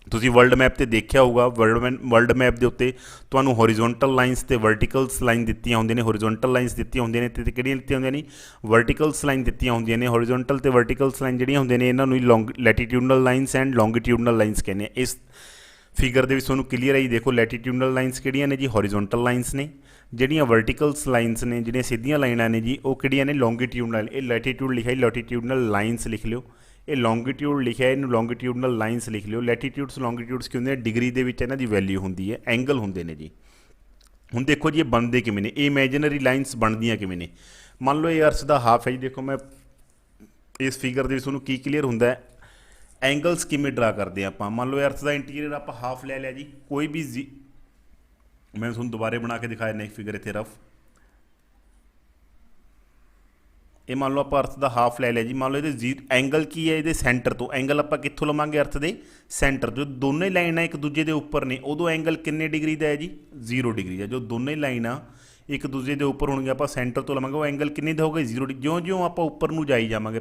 ਤੁਸੀਂ ਵਰਲਡ ਮੈਪ 'ਤੇ ਦੇਖਿਆ ਹੋਊਗਾ, ਵਰਲਡ ਮੈਪ ਦੇ ਉੱਤੇ ਤੁਹਾਨੂੰ ਹੌਰੀਜ਼ੌਂਟਲ ਲਾਈਨਸ ਅਤੇ ਵਰਟੀਕਲਸ ਲਾਈਨ ਦਿੱਤੀਆਂ ਹੁੰਦੀਆਂ ਨੇ। ਹੌਰੀਜ਼ੌਂਟਲ ਲਾਈਨਸ ਦਿੱਤੀਆਂ ਹੁੰਦੀਆਂ ਨੇ ਅਤੇ ਕਿਹੜੀਆਂ ਦਿੱਤੀਆਂ ਹੁੰਦੀਆਂ ਨੇ? ਵਰਟੀਕਲਸ ਲਾਈਨ ਦਿੱਤੀਆਂ ਹੁੰਦੀਆਂ ਨੇ। ਹੌਰੀਜ਼ੌਂਟਲ ਅਤੇ ਵਰਟੀਕਲਸ ਲਾਈਨ ਜਿਹੜੀਆਂ ਹੁੰਦੀਆਂ ਨੇ ਇਹਨਾਂ ਨੂੰ ਲੈਟੀਟਿਊਡਨਲ ਲਾਈਨਸ ਐਂਡ ਲੌਂਗੀਟਿਊਡਨਲ ਲਾਈਨਸ ਕਹਿੰਦੇ ਆ। ਇਸ ਫਿਗਰ ਦੇ ਵਿੱਚ ਤੁਹਾਨੂੰ ਕਲੀਅਰ ਆਈ। ਦੇਖੋ ਲੈਟੀਟਿਊਡਨਲ ਲਾਈਨਸ ਕਿਹੜੀਆਂ ਨੇ ਜੀ? ਹੌਰੀਜ਼ੌਂਟਲ ਲਾਈਨਸ ਨੇ। ਜਿਹੜੀਆਂ ਵਰਟੀਕਲਸ ਲਾਈਨਸ ਨੇ, ਜਿਹੜੀਆਂ ਸਿੱਧੀਆਂ ਲਾਈਨਾਂ ਨੇ ਜੀ, ਉਹ ਕਿਹੜੀਆਂ ਨੇ? ਲੌਂਗੀਟਿਊਡਨਲ। ਇਹ ਲੈਟੀਟਿਊਡ ਲਿਖਿਆ ਲੈਟੀਟਿਊਡਨਲ ਲਾਈਨਸ ਲਿਖ ਲਿਓ। ਇਹ ਲੌਂਗੀਟਿਊਡ ਲਿਖਿਆ, ਇਹਨੂੰ ਲੌਂਗੀਟਿਊਡਨਲ ਲਾਈਨਸ ਲਿਖ ਲਿਓ। ਲੈਟੀਟਿਊਡਸ ਲੌਂਗੀਟਿਊਡਸ ਕੀ ਹੁੰਦੇ ਨੇ? ਡਿਗਰੀ ਦੇ ਵਿੱਚ ਇਹਨਾਂ ਦੀ ਵੈਲਿਊ ਹੁੰਦੀ ਹੈ, ਐਂਗਲ ਹੁੰਦੇ ਨੇ ਜੀ। ਹੁਣ ਦੇਖੋ ਜੀ ਇਹ ਬਣਦੇ ਕਿਵੇਂ ਨੇ? ਇਹ ਇਮੈਜਨਰੀ ਲਾਈਨਸ ਬਣਦੀਆਂ ਕਿਵੇਂ ਨੇ? ਮੰਨ ਲਓ ਇਹ ਅਰਥ ਦਾ ਹਾਫ ਹੈ ਜੀ। ਦੇਖੋ ਮੈਂ ਇਸ ਫਿਗਰ ਦੇ ਵਿੱਚ ਤੁਹਾਨੂੰ ਕੀ ਕਲੀਅਰ ਹੁੰਦਾ ਹੈ, ਐਂਗਲਸ ਕਿਵੇਂ ਡਰਾ ਕਰਦੇ ਆਪਾਂ। ਮੰਨ ਲਓ ਅਰਥ ਦਾ ਇੰਟੀਰੀਅਰ ਆਪਾਂ ਹਾਫ ਲੈ ਲਿਆ ਜੀ, ਕੋਈ ਵੀ ਮੈਂ ਤੁਹਾਨੂੰ ਦੁਬਾਰੇ ਬਣਾ ਕੇ ਦਿਖਾਇਆ ਨੈਕਸਟ ਫਿਗਰ ਇੱਥੇ ਰਫ। ਇਹ ਮੰਨ ਲਓ ਆਪਾਂ ਅਰਥ ਦਾ ਹਾਫ ਲੈ ਲਿਆ ਜੀ। ਮੰਨ ਲਓ ਇਹਦੇ ਐਂਗਲ ਕੀ ਹੈ? ਇਹਦੇ ਸੈਂਟਰ ਤੋਂ। ਐਂਗਲ ਆਪਾਂ ਕਿੱਥੋਂ ਲਵਾਂਗੇ? ਅਰਥ ਦੇ ਸੈਂਟਰ। ਜੋ ਦੋਨੇ ਲਾਈਨਾਂ ਇੱਕ ਦੂਜੇ ਦੇ ਉੱਪਰ ਨੇ ਉਦੋਂ ਐਂਗਲ ਕਿੰਨੇ ਡਿਗਰੀ ਦਾ ਹੈ ਜੀ? 0 ਡਿਗਰੀ ਦਾ। ਜੋ ਦੋਨੇ ਲਾਈਨਾਂ ਇੱਕ ਦੂਜੇ ਦੇ ਉੱਪਰ ਹੋਣਗੀਆਂ, ਆਪਾਂ ਸੈਂਟਰ ਤੋਂ ਲਵਾਂਗੇ, ਉਹ ਐਂਗਲ ਕਿੰਨੇ ਦਾ ਹੋਊਗਾ? 0 ਡਿਗਰੀ। ਜਿਉਂ ਆਪਾਂ ਉੱਪਰ ਨੂੰ ਜਾਈ ਜਾਵਾਂਗੇ,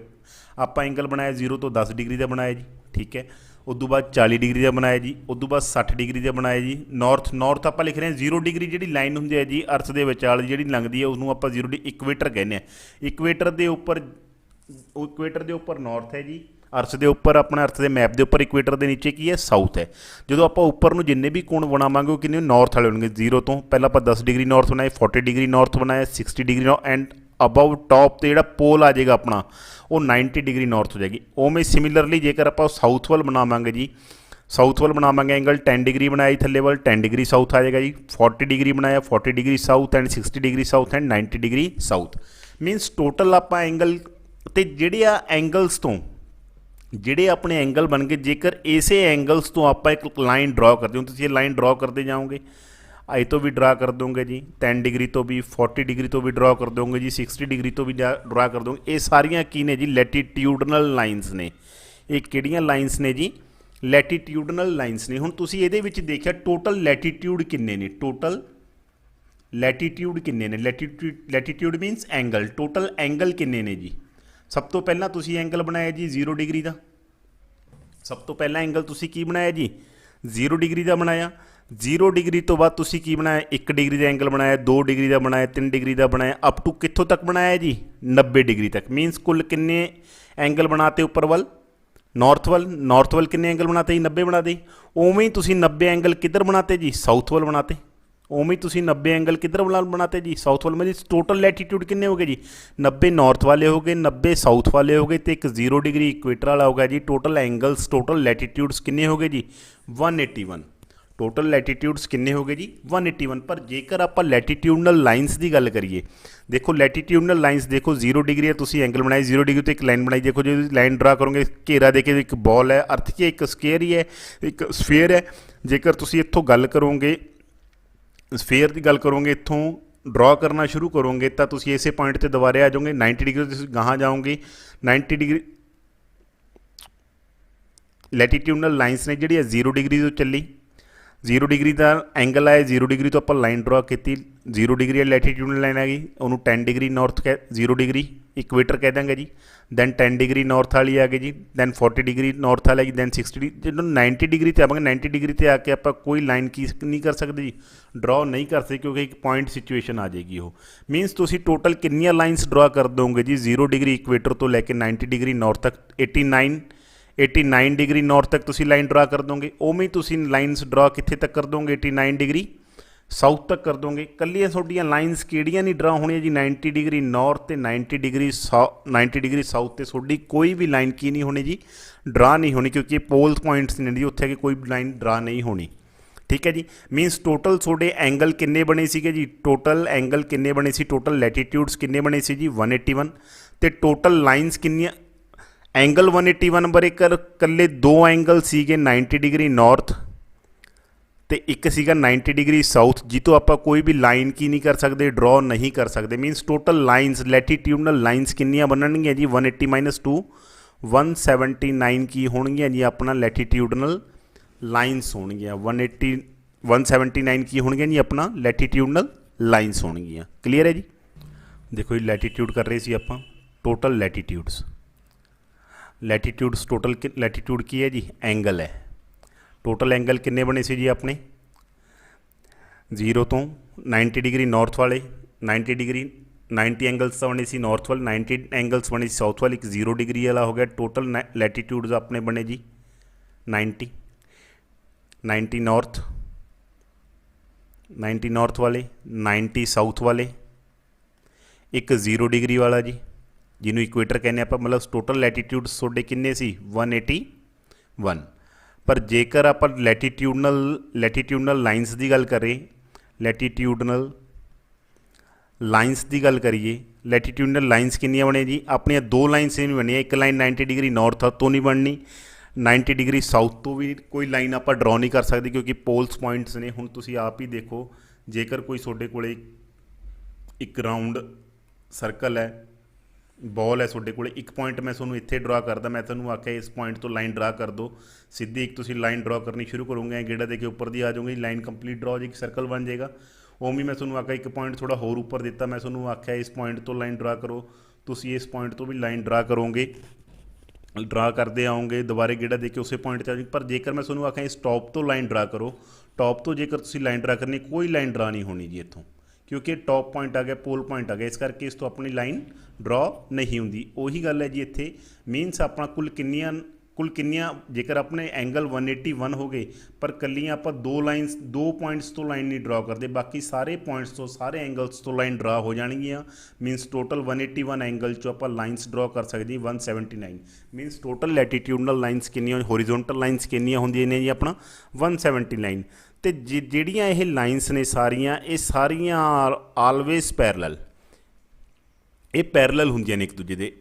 ਆਪਾਂ ਐਂਗਲ ਬਣਾਇਆ 0 ਤੋਂ 10 ਡਿਗਰੀ ਦਾ ਬਣਾਇਆ ਜੀ। ਠੀਕ ਹੈ। ਉਦੋਂ ਬਾਅਦ 40 ਡਿਗਰੀ ਦਾ ਬਣਾਇਆ ਜੀ। ਉਦੋਂ ਬਾਅਦ 60 ਡਿਗਰੀ ਦਾ ਬਣਾਇਆ ਜੀ। ਨਾਰਥ ਆਪਾਂ ਲਿਖ ਰਹੇ ਹਾਂ 0 ਡਿਗਰੀ। ਜਿਹੜੀ ਲਾਈਨ ਹੁੰਦੀ ਹੈ ਜੀ ਅਰਥ ਦੇ ਵਿਚਾਲ ਜਿਹੜੀ ਲੰਘਦੀ ਹੈ ਉਹਨੂੰ ਆਪਾਂ 0 ਡਿਗਰੀ ਇਕੁਏਟਰ ਕਹਿੰਦੇ ਹਾਂ। ਇਕੁਏਟਰ ਦੇ ਉੱਪਰ ਨਾਰਥ ਹੈ ਜੀ। ਅਰਥ ਦੇ ਉੱਪਰ ਆਪਣਾ ਅਰਥ ਦੇ ਮੈਪ ਦੇ ਉੱਪਰ ਇਕੁਏਟਰ ਦੇ ਨੀਚੇ ਕੀ ਹੈ? ਸਾਊਥ ਹੈ। ਜਦੋਂ ਆਪਾਂ ਉੱਪਰ ਨੂੰ ਜਿੰਨੇ ਵੀ ਕੋਣ ਬਣਾਵਾਂਗੇ ਉਹ ਕਿੰਨੇ ਨਾਰਥ ਵਾਲੇ ਹੋਣਗੇ। 0 ਤੋਂ ਪਹਿਲਾਂ ਆਪਾਂ 10 ਡਿਗਰੀ ਨਾਰਥ ਬਣਾਏ, 40 ਡਿਗਰੀ ਨਾਰਥ ਬਣਾਇਆ, 60 degree north, and above top 'ਤੇ ਜਿਹੜਾ ਪੋਲ ਆ ਜਾਏਗਾ ਆਪਣਾ ਉਹ 90 ਡਿਗਰੀ ਨਾਰਥ ਹੋ ਜਾਏਗੀ। ਉਵੇਂ ਸਿਮਿਲਰਲੀ ਜੇਕਰ ਆਪਾਂ ਸਾਊਥ ਵੱਲ ਬਣਾਵਾਂਗੇ ਜੀ, ਸਾਊਥ ਵੱਲ ਬਣਾਵਾਂਗੇ ਐਂਗਲ 10 ਡਿਗਰੀ ਬਣਾਇਆ ਜੀ, ਥੱਲੇ ਵੱਲ 10 ਡਿਗਰੀ ਸਾਊਥ ਆ ਜਾਏਗਾ ਜੀ। 40 ਡਿਗਰੀ ਬਣਾਇਆ, 40 degree south and 60 degree south and 90 degree south. Means total ਆਪਾਂ ਐਂਗਲ ਅਤੇ ਜਿਹੜੇ ਆ ਐਂਗਲਸ ਤੋਂ ਜਿਹੜੇ ਆਪਣੇ ਐਂਗਲ ਬਣ ਗਏ, ਜੇਕਰ ਇਸੇ ਐਂਗਲਸ ਤੋਂ ਆਪਾਂ ਇੱਕ ਲਾਈਨ ਡਰॉ ਕਰਦੇ ਹੋ, ਤੁਸੀਂ ਇਹ ਲਾਈਨ ਡਰॉ ਕਰਦੇ ਜਾਓਗੇ, ਆਈ ਤੋਂ ਵੀ ਡਰਾ ਕਰ ਦੋਗੇ ਜੀ, 10 ਡਿਗਰੀ ਤੋਂ ਵੀ, 40 ਡਿਗਰੀ ਤੋਂ ਵੀ ਡਰਾ ਕਰ ਦੋਗੇ ਜੀ, 60 ਡਿਗਰੀ ਤੋਂ ਵੀ ਡਰਾ ਕਰ ਦੋਗੇ। ਇਹ ਸਾਰੀਆਂ ਕੀ ਨੇ ਜੀ? ਲੈਟੀਟਿਊਡਨਲ ਲਾਈਨਸ ਨੇ। ਇਹ ਕਿਹੜੀਆਂ ਲਾਈਨਸ ਨੇ ਜੀ? ਲੈਟੀਟਿਊਡਨਲ ਲਾਈਨਸ ਨੇ। ਹੁਣ ਤੁਸੀਂ ਇਹਦੇ ਵਿੱਚ ਦੇਖਿਆ ਟੋਟਲ ਲੈਟੀਟਿਊਡ ਕਿੰਨੇ ਨੇ? ਟੋਟਲ ਲੈਟੀਟਿਊਡ ਕਿੰਨੇ ਨੇ। Latitude means angle, total angle ਕਿੰਨੇ ਨੇ ਜੀ। ਸਭ ਤੋਂ ਪਹਿਲਾਂ ਤੁਸੀਂ ਐਂਗਲ ਬਣਾਇਆ ਜੀ 0 ਡਿਗਰੀ ਦਾ। ਸਭ ਤੋਂ ਪਹਿਲਾਂ ਐਂਗਲ ਤੁਸੀਂ ਕੀ ਬਣਾਇਆ ਜੀ 0 ਡਿਗਰੀ ਦਾ ਬਣਾਇਆ। 0 ਡਿਗਰੀ ਤੋਂ ਬਾਅਦ ਤੁਸੀਂ ਕੀ ਬਣਾਇਆ 1 ਡਿਗਰੀ ਦਾ ਐਂਗਲ ਬਣਾਇਆ, 2 ਡਿਗਰੀ ਦਾ ਬਣਾਇਆ, 3 ਡਿਗਰੀ ਦਾ ਬਣਾਇਆ, ਅਪ ਟੂ ਕਿੱਥੋਂ ਤੱਕ ਬਣਾਇਆ ਜੀ 90 ਡਿਗਰੀ ਤੱਕ। ਮੀਨਸ ਕੁੱਲ ਕਿੰਨੇ ਐਂਗਲ ਬਣਾਤੇ ਉੱਪਰ ਵੱਲ ਨੌਰਥ ਵੱਲ ਕਿੰਨੇ ਐਂਗਲ ਬਣਾਤੇ ਜੀ 90 ਬਣਾਤੇ। ਉਵੇਂ ਹੀ ਤੁਸੀਂ 90 ਐਂਗਲ ਕਿੱਧਰ ਬਣਾਤੇ ਜੀ ਸਾਊਥ ਵੱਲ ਬਣਾਤੇ। ਉਵੇਂ ਹੀ ਤੁਸੀਂ 90 ਐਂਗਲ ਕਿੱਧਰ ਵੱਲ ਬਣਾਤੇ ਜੀ ਸਾਊਥ ਵੱਲ। ਮਤਲਬ ਟੋਟਲ ਲੈਟੀਟਿਊਡ ਕਿੰਨੇ ਹੋ ਗਏ ਜੀ 90 ਨਾਰਥ ਵਾਲੇ ਹੋ ਗਏ, 90 ਸਾਊਥ ਵਾਲੇ ਹੋ ਗਏ ਤੇ ਇੱਕ 0 ਡਿਗਰੀ ਇਕੁਏਟਰ ਵਾਲਾ ਹੋ ਗਿਆ ਜੀ। ਟੋਟਲ ਐਂਗਲਸ ਟੋਟਲ ਲੈਟੀਟਿਊਡਸ ਕਿੰਨੇ ਹੋ ਗਏ ਜੀ 181। ਟੋਟਲ ਲੈਟੀਟਿਊਡਸ ਕਿੰਨੇ ਹੋ ਗਏ ਜੀ 181। ਪਰ ਜੇਕਰ ਆਪਾਂ ਲੈਟੀਟਿਊਡਨਲ ਲਾਈਨਸ ਦੀ ਗੱਲ ਕਰੀਏ, ਦੇਖੋ ਲੈਟੀਟਿਊਡਨਲ ਲਾਈਨਸ ਦੇਖੋ 0 ਡਿਗਰੀ ਹੈ, ਤੁਸੀਂ ਐਂਗਲ ਬਣਾਏ 0 ਡਿਗਰੀ ਤੋਂ ਇੱਕ ਲਾਈਨ ਬਣਾਈ। ਦੇਖੋ ਜੇ ਲਾਈਨ ਡਰਾ ਕਰੋਗੇ ਘੇਰਾ ਦੇ ਕੇ ਇੱਕ ਬॉल ਹੈ, ਅਰਥ ਕੀ ਇੱਕ ਸਕੁਅਰ ਹੀ ਹੈ, ਇੱਕ ਸਫੇਅਰ ਹੈ। ਜੇਕਰ ਤੁਸੀਂ ਇੱਥੋਂ ਗੱਲ ਕਰੋਗੇ ਸਫੇਅਰ ਦੀ ਗੱਲ ਕਰੋਗੇ, ਇੱਥੋਂ ਡਰਾ ਕਰਨਾ ਸ਼ੁਰੂ ਕਰੋਗੇ ਤਾਂ ਤੁਸੀਂ ਇਸੇ ਪੁਆਇੰਟ ਤੇ ਦੁਬਾਰੇ ਆ ਜਾਓਗੇ 90 ਡਿਗਰੀ। ਤੁਸੀਂ ਗਾਹਾਂ ਜਾਓਗੇ 90 ਡਿਗਰੀ ਲੈਟੀਟਿਊਡਨਲ ਲਾਈਨਸ ਨੇ ਜਿਹੜੀ 0 ਡਿਗਰੀ ਤੋਂ ਚੱਲੀ, 0 ਡਿਗਰੀ ਦਾ ਐਂਗਲ ਆਇਆ, 0 ਡਿਗਰੀ ਤੋਂ ਆਪਾਂ ਲਾਈਨ ਡਰਾ ਕੀਤੀ, 0 ਡਿਗਰੀ ਲੈਟੀਟਿਊਡਨਲ ਲਾਈਨ ਆ ਗਈ, ਉਹਨੂੰ 10 ਡਿਗਰੀ ਨਾਰਥ 0 ਡਿਗਰੀ ਇਕੁਏਟਰ ਕਹਿ ਦਾਂਗੇ ਜੀ। ਦੈਨ 10 ਡਿਗਰੀ ਨਾਰਥ ਵਾਲੀ ਆ ਗਈ ਜੀ, ਦੈਨ 40 ਡਿਗਰੀ ਨਾਰਥ ਵਾਲੀ, ਦੈਨ 60 ਡਿਗਰੀ। ਜਦੋਂ 90 ਡਿਗਰੀ 'ਤੇ ਆਵਾਂਗੇ 90 ਡਿਗਰੀ 'ਤੇ ਆ ਕੇ ਆਪਾਂ ਕੋਈ ਲਾਈਨ ਕੀ ਨਹੀਂ ਕਰ ਸਕਦੇ ਜੀ ਡਰਾ ਨਹੀਂ ਕਰ ਸਕਦੇ, ਕਿਉਂਕਿ ਇੱਕ ਪੁਆਇੰਟ ਸਿਚੁਏਸ਼ਨ ਆ ਜਾਏਗੀ। ਉਹ ਮੀਨਸ ਤੁਸੀਂ ਟੋਟਲ ਕਿੰਨੀਆਂ ਲਾਈਨਸ ਡਰਾ ਕਰ ਦੋਗੇ ਜੀ 0 ਡਿਗਰੀ ਇਕੁਏਟਰ ਤੋਂ ਲੈ ਕੇ 90 ਡਿਗਰੀ ਨਾਰਥ ਤੱਕ 89 ਡਿਗਰੀ ਨਾਰਥ ਤੱਕ ਤੁਸੀਂ ਲਾਈਨ ਡਰਾ ਕਰ ਦੋਗੇ। ਉਵੇਂ ਤੁਸੀਂ ਲਾਈਨਸ ਡਰਾ ਕਿੱਥੇ ਤੱਕ ਕਰ ਦੋਗੇ 89 ਡਿਗਰੀ ਸਾਊਥ ਤੱਕ ਕਰ ਦੋਗੇ। ਕੱਲੀਆਂ ਤੁਹਾਡੀਆਂ ਲਾਈਨਸ ਕਿਹੜੀਆਂ ਨਹੀਂ ਡਰਾ ਹੋਣੀਆਂ ਜੀ 90 ਡਿਗਰੀ ਨਾਰਥ ਤੇ 90 ਡਿਗਰੀ ਸਾਊਥ ਤੇ ਤੁਹਾਡੀ ਕੋਈ ਵੀ ਲਾਈਨ ਕੀ ਨਹੀਂ ਹੋਣੀ ਜੀ ਡਰਾ ਨਹੀਂ ਹੋਣੀ, ਕਿਉਂਕਿ ਪੋਲ ਪੁਆਇੰਟਸ ਨੇ ਜੀ ਉੱਥੇ ਕਿ ਕੋਈ ਲਾਈਨ ਡਰਾ ਨਹੀਂ ਹੋਣੀ। ਠੀਕ ਹੈ ਜੀ। ਮੀਨਸ ਟੋਟਲ ਤੁਹਾਡੇ ਐਂਗਲ ਕਿੰਨੇ ਬਣੇ ਸੀਗੇ ਜੀ, ਟੋਟਲ ਐਂਗਲ ਕਿੰਨੇ ਬਣੇ ਸੀ, ਟੋਟਲ ਲੈਟੀਟਿਊਡਸ ਕਿੰਨੇ ਬਣੇ ਸੀ ਜੀ 181 ਤੇ ਟੋਟਲ ਲਾਈਨਸ ਕਿੰਨੀਆਂ ਐਂਗਲ 181 ਨੰਬਰ ਇਕੱਲੇ 2 ਐਂਗਲ ਸੀਗੇ 90 ਡਿਗਰੀ ਨਾਰਥ ਤੇ ਇੱਕ ਸੀਗਾ 90 ਡਿਗਰੀ ਸਾਊਥ, ਜਿੱਥੋਂ ਆਪਾਂ ਕੋਈ ਵੀ ਲਾਈਨ ਕੀ ਨਹੀਂ ਕਰ ਸਕਦੇ ਡਰਾ ਨਹੀਂ ਕਰ ਸਕਦੇ। ਮੀਨਸ ਟੋਟਲ ਲਾਈਨਸ ਲੈਟੀਟਿਊਡਨਲ ਲਾਈਨਸ ਕਿੰਨੀਆਂ ਬਣਨਗੀਆਂ ਜੀ 180 - 2 179 ਕੀ ਹੋਣਗੀਆਂ ਜੀ ਆਪਣਾ ਲੈਟੀਟਿਊਡਨਲ ਲਾਈਨਸ ਹੋਣਗੀਆਂ। 179 ਕੀ ਹੋਣਗੀਆਂ ਜੀ ਆਪਣਾ ਲੈਟੀਟਿਊਡਨਲ ਲਾਈਨਸ ਹੋਣਗੀਆਂ। ਕਲੀਅਰ ਹੈ ਜੀ। ਦੇਖੋ ਜੀ ਲੈਟੀਟਿਊਡ ਕਰ ਰਹੇ ਸੀ ਆਪਾਂ ਟੋਟਲ ਲੈਟੀਟਿਊਡਸ ਟੋਟਲ ਲੈਟੀਟਿਊਡ ਕੀ ਹੈ ਜੀ ਐਂਗਲ ਹੈ। ਟੋਟਲ ਐਂਗਲ ਕਿੰਨੇ ਬਣੇ ਸੀ ਜੀ ਆਪਣੇ 0 ਤੋਂ 90 ਡਿਗਰੀ ਨਾਰਥ ਵਾਲੇ 90 ਐਂਗਲਸ ਤਾਂ ਬਣੇ ਸੀ ਨਾਰਥ ਵੱਲ, 90 ਐਂਗਲਸ ਬਣੇ ਸੀ ਸਾਊਥ ਵੱਲ, ਇੱਕ 0 ਡਿਗਰੀ ਵਾਲਾ ਹੋ ਗਿਆ। ਟੋਟਲ ਲੈਟੀਟਿਊਡਸ ਆਪਣੇ ਬਣੇ ਜੀ 90 ਨਾਰਥ ਵਾਲੇ, 90 ਸਾਊਥ ਵਾਲੇ, ਇੱਕ 0 ਡਿਗਰੀ ਵਾਲਾ ਜੀ ਜਿਹਨੂੰ ਇਕੁਏਟਰ ਕਹਿੰਦੇ ਆਪਾਂ। ਮਤਲਬ ਟੋਟਲ ਲੈਟੀਟਿਊਡਸ ਤੁਹਾਡੇ ਕਿੰਨੇ ਸੀ 181। ਪਰ ਜੇਕਰ ਆਪਾਂ ਲੈਟੀਟਿਊਡਨਲ ਲਾਈਨਸ ਦੀ ਗੱਲ ਕਰੀਏ, ਲੈਟੀਟਿਊਡਨਲ ਲਾਈਨਸ ਕਿੰਨੀਆਂ ਬਣੇ ਜੀ ਆਪਣੀਆਂ 2 ਲਾਈਨਸ ਨਹੀਂ ਬਣੀਆਂ। ਇੱਕ ਲਾਈਨ 90 ਡਿਗਰੀ ਨਾਰਥ ਤੋਂ ਨਹੀਂ ਬਣਨੀ, 90 ਡਿਗਰੀ ਸਾਊਥ ਤੋਂ ਵੀ ਕੋਈ ਲਾਈਨ ਆਪਾਂ ਡਰਾ ਨਹੀਂ ਕਰ ਸਕਦੇ, ਕਿਉਂਕਿ ਪੋਲਸ ਪੁਆਇੰਟਸ ਨੇ। ਹੁਣ ਤੁਸੀਂ ਆਪ ਹੀ ਦੇਖੋ, ਜੇਕਰ ਕੋਈ ਤੁਹਾਡੇ ਕੋਲੇ ਇੱਕ ਰਾਊਂਡ ਸਰਕਲ ਹੈ, ਬॉल ਹੈ ਤੁਹਾਡੇ ਕੋਲ, ਇੱਕ ਪੁਆਇੰਟ ਮੈਂ ਤੁਹਾਨੂੰ ਇੱਥੇ ਡਰਾ ਕਰਦਾ, ਮੈਂ ਤੁਹਾਨੂੰ ਆਖਿਆ ਇਸ ਪੁਆਇੰਟ ਤੋਂ ਲਾਈਨ ਡਰਾ ਕਰ ਦਿਓ, ਸਿੱਧੀ ਇੱਕ ਤੁਸੀਂ ਲਾਈਨ ਡਰਾ ਕਰਨੀ ਸ਼ੁਰੂ ਕਰੋਗੇ, ਗੇੜਾ ਦੇ ਕੇ ਉੱਪਰ ਦੀ ਆ ਜਾਓਗੇ, ਲਾਈਨ ਕੰਪਲੀਟ ਡਰਾ ਹੋ ਜਾਏਗੀ, ਸਰਕਲ ਬਣ ਜਾਏਗਾ। ਉਵੇਂ ਮੈਂ ਤੁਹਾਨੂੰ ਆਖਿਆ ਇੱਕ ਪੁਆਇੰਟ ਥੋੜ੍ਹਾ ਹੋਰ ਉੱਪਰ ਦਿੱਤਾ, ਮੈਂ ਤੁਹਾਨੂੰ ਆਖਿਆ ਇਸ ਪੁਆਇੰਟ ਤੋਂ ਲਾਈਨ ਡਰਾ ਕਰੋ, ਤੁਸੀਂ ਇਸ ਪੁਆਇੰਟ ਤੋਂ ਵੀ ਲਾਈਨ ਡਰਾ ਕਰੋਗੇ, ਡਰਾ ਕਰਦੇ ਆਓਗੇ, ਦੁਬਾਰੇ ਗੇੜਾ ਦੇ ਕੇ ਉਸੇ ਪੁਆਇੰਟ 'ਤੇ ਆ ਜਾਓਗੇ। ਪਰ ਜੇਕਰ ਮੈਂ ਤੁਹਾਨੂੰ ਆਖਿਆ ਇਸ ਟੌਪ ਤੋਂ ਲਾਈਨ ਡਰਾ ਕਰੋ, ਟੌਪ ਤੋਂ ਜੇਕਰ ਤੁਸੀਂ ਲਾਈਨ ਡਰਾ ਕਰਨੀ, ਕੋਈ ਲਾਈਨ ਡਰਾ ਨਹੀਂ ਹੋਣੀ ਜੀ ਇੱਥੋਂ, ਕਿਉਂਕਿ ਟੌਪ ਪੁਆਇੰਟ ਆ ਗਿਆ, ਪੋਲ ਪੁਆਇੰਟ ਆ ਗਿਆ, ਇਸ ਕਰਕੇ ਇਸ ਤੋਂ ਆਪਣੀ ਲਾਈਨ ਡਰਾ ਨਹੀਂ ਹੁੰਦੀ। ਉਹੀ ਗੱਲ ਹੈ ਜੀ ਇੱਥੇ। ਮੀਨਸ ਆਪਣਾ ਕੁੱਲ ਕਿੰਨੀਆਂ ਜੇਕਰ ਆਪਣੇ ਐਂਗਲ 181 ਹੋ ਗਏ, ਪਰ ਕੱਲੀਆਂ ਆਪਾਂ 2 ਪੁਆਇੰਟਸ ਤੋਂ ਲਾਈਨ ਨਹੀਂ ਡਰਾ ਕਰਦੇ, ਬਾਕੀ ਸਾਰੇ ਪੁਆਇੰਟਸ ਤੋਂ ਸਾਰੇ ਐਂਗਲਸ ਤੋਂ ਲਾਈਨ ਡਰਾ ਹੋ ਜਾਣਗੀਆਂ। ਮੀਨਸ ਟੋਟਲ 181 ਐਂਗਲ 'ਚੋਂ ਆਪਾਂ ਲਾਈਨਸ ਡਰਾ ਕਰ ਸਕਦੇ 179। ਮੀਨਸ ਟੋਟਲ ਲੈਟੀਟਿਊਡਨਲ ਲਾਈਨਸ ਕਿੰਨੀਆਂ, ਹੋਰੀਜ਼ੋਨਟਲ ਲਾਈਨਸ ਕਿੰਨੀਆਂ ਹੁੰਦੀਆਂ ਨੇ ਜੀ ਆਪਣਾ 179। ਅਤੇ ਜਿਹੜੀਆਂ ਇਹ ਲਾਈਨਸ ਨੇ ਇਹ ਸਾਰੀਆਂ ਆਲਵੇਜ਼ ਪੈਰਲਲ, ਇਹ ਪੈਰਲਲ ਹੁੰਦੀਆਂ ਨੇ ਇੱਕ ਦੂਜੇ ਦੇ।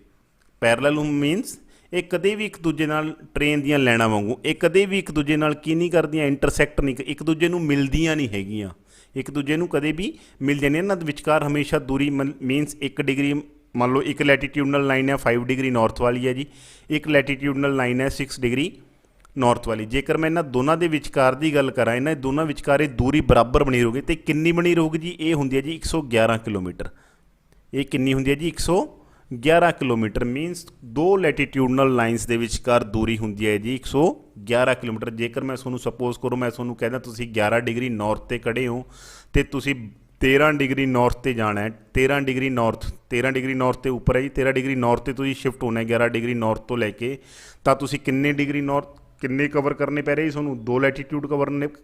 ਪੈਰਲਲ ਮੀਨਸ ਇਹ ਕਦੇ ਵੀ ਇੱਕ ਦੂਜੇ ਨਾਲ ਟ੍ਰੇਨ ਦੀਆਂ ਲਾਈਨਾਂ ਵਾਂਗੂ ਇਹ ਕਦੇ ਵੀ ਇੱਕ ਦੂਜੇ ਨਾਲ ਕੀ ਨਹੀਂ ਕਰਦੀਆਂ, ਇੰਟਰਸੈਕਟ ਨਹੀਂ, ਇੱਕ ਦੂਜੇ ਨੂੰ ਮਿਲਦੀਆਂ ਨਹੀਂ ਹੈਗੀਆਂ, ਇੱਕ ਦੂਜੇ ਨੂੰ ਕਦੇ ਵੀ ਮਿਲ ਜਾਂਦੀਆਂ। ਇਹਨਾਂ ਦੇ ਵਿਚਕਾਰ ਹਮੇਸ਼ਾ ਦੂਰੀ ਮੀਨਸ 1 ਡਿਗਰੀ, ਮੰਨ ਲਓ ਇੱਕ ਲੈਟੀਟਿਊਡਨਲ ਲਾਈਨ ਹੈ 5 ਡਿਗਰੀ ਨਾਰਥ ਵਾਲੀ ਹੈ ਜੀ, ਇੱਕ ਲੈਟੀਟਿਊਡਨਲ ਲਾਈਨ ਹੈ 6 ਡਿਗਰੀ ਨੌਰਥ ਵਾਲੀ। ਜੇਕਰ ਮੈਂ ਇਹਨਾਂ ਦੋਨਾਂ ਦੇ ਵਿਚਕਾਰ ਦੀ ਗੱਲ ਕਰਾਂ, ਇਹਨਾਂ ਦੋਨਾਂ ਵਿਚਕਾਰ ਇਹ ਦੂਰੀ ਬਰਾਬਰ ਬਣੀ ਰਹੂਗੀ। ਅਤੇ ਕਿੰਨੀ ਬਣੀ ਰਹੂਗੀ ਜੀ? ਇਹ ਹੁੰਦੀ ਹੈ ਜੀ 111 ਕਿਲੋਮੀਟਰ। ਇਹ ਕਿੰਨੀ ਹੁੰਦੀ ਹੈ ਜੀ? 111 ਕਿਲੋਮੀਟਰ। ਮੀਨਸ ਦੋ ਲੈਟੀਟਿਊਡਨਲ ਲਾਈਨਸ ਦੇ ਵਿਚਕਾਰ ਦੂਰੀ ਹੁੰਦੀ ਹੈ ਜੀ 111 ਕਿਲੋਮੀਟਰ। ਜੇਕਰ ਮੈਂ ਤੁਹਾਨੂੰ ਸਪੋਜ਼ ਕਰੋ, ਮੈਂ ਤੁਹਾਨੂੰ ਕਹਿੰਦਾ ਤੁਸੀਂ 11 ਡਿਗਰੀ ਨੌਰਥ 'ਤੇ ਖੜ੍ਹੇ ਹੋ ਅਤੇ ਤੁਸੀਂ 13 ਡਿਗਰੀ ਨੌਰਥ 'ਤੇ ਜਾਣਾ ਹੈ। 13 ਡਿਗਰੀ ਨੌਰਥ 'ਤੇ ਉੱਪਰ ਹੈ ਜੀ। 13 ਡਿਗਰੀ ਨੌਰਥ 'ਤੇ ਤੁਸੀਂ ਸ਼ਿਫਟ ਹੋਣਾ 11 ਡਿਗਰੀ ਨੌਰਥ ਤੋਂ ਲੈ ਕੇ। ਤਾਂ ਤੁਸੀਂ ਕਿੰਨੇ ਡਿਗਰੀ ਨੌਰਥ ਕਿੰਨੇ ਕਵਰ ਕਰਨੇ ਪੈ ਰਹੇ ਜੀ? ਤੁਹਾਨੂੰ 2 ਲੈਟੀਟਿਊਡ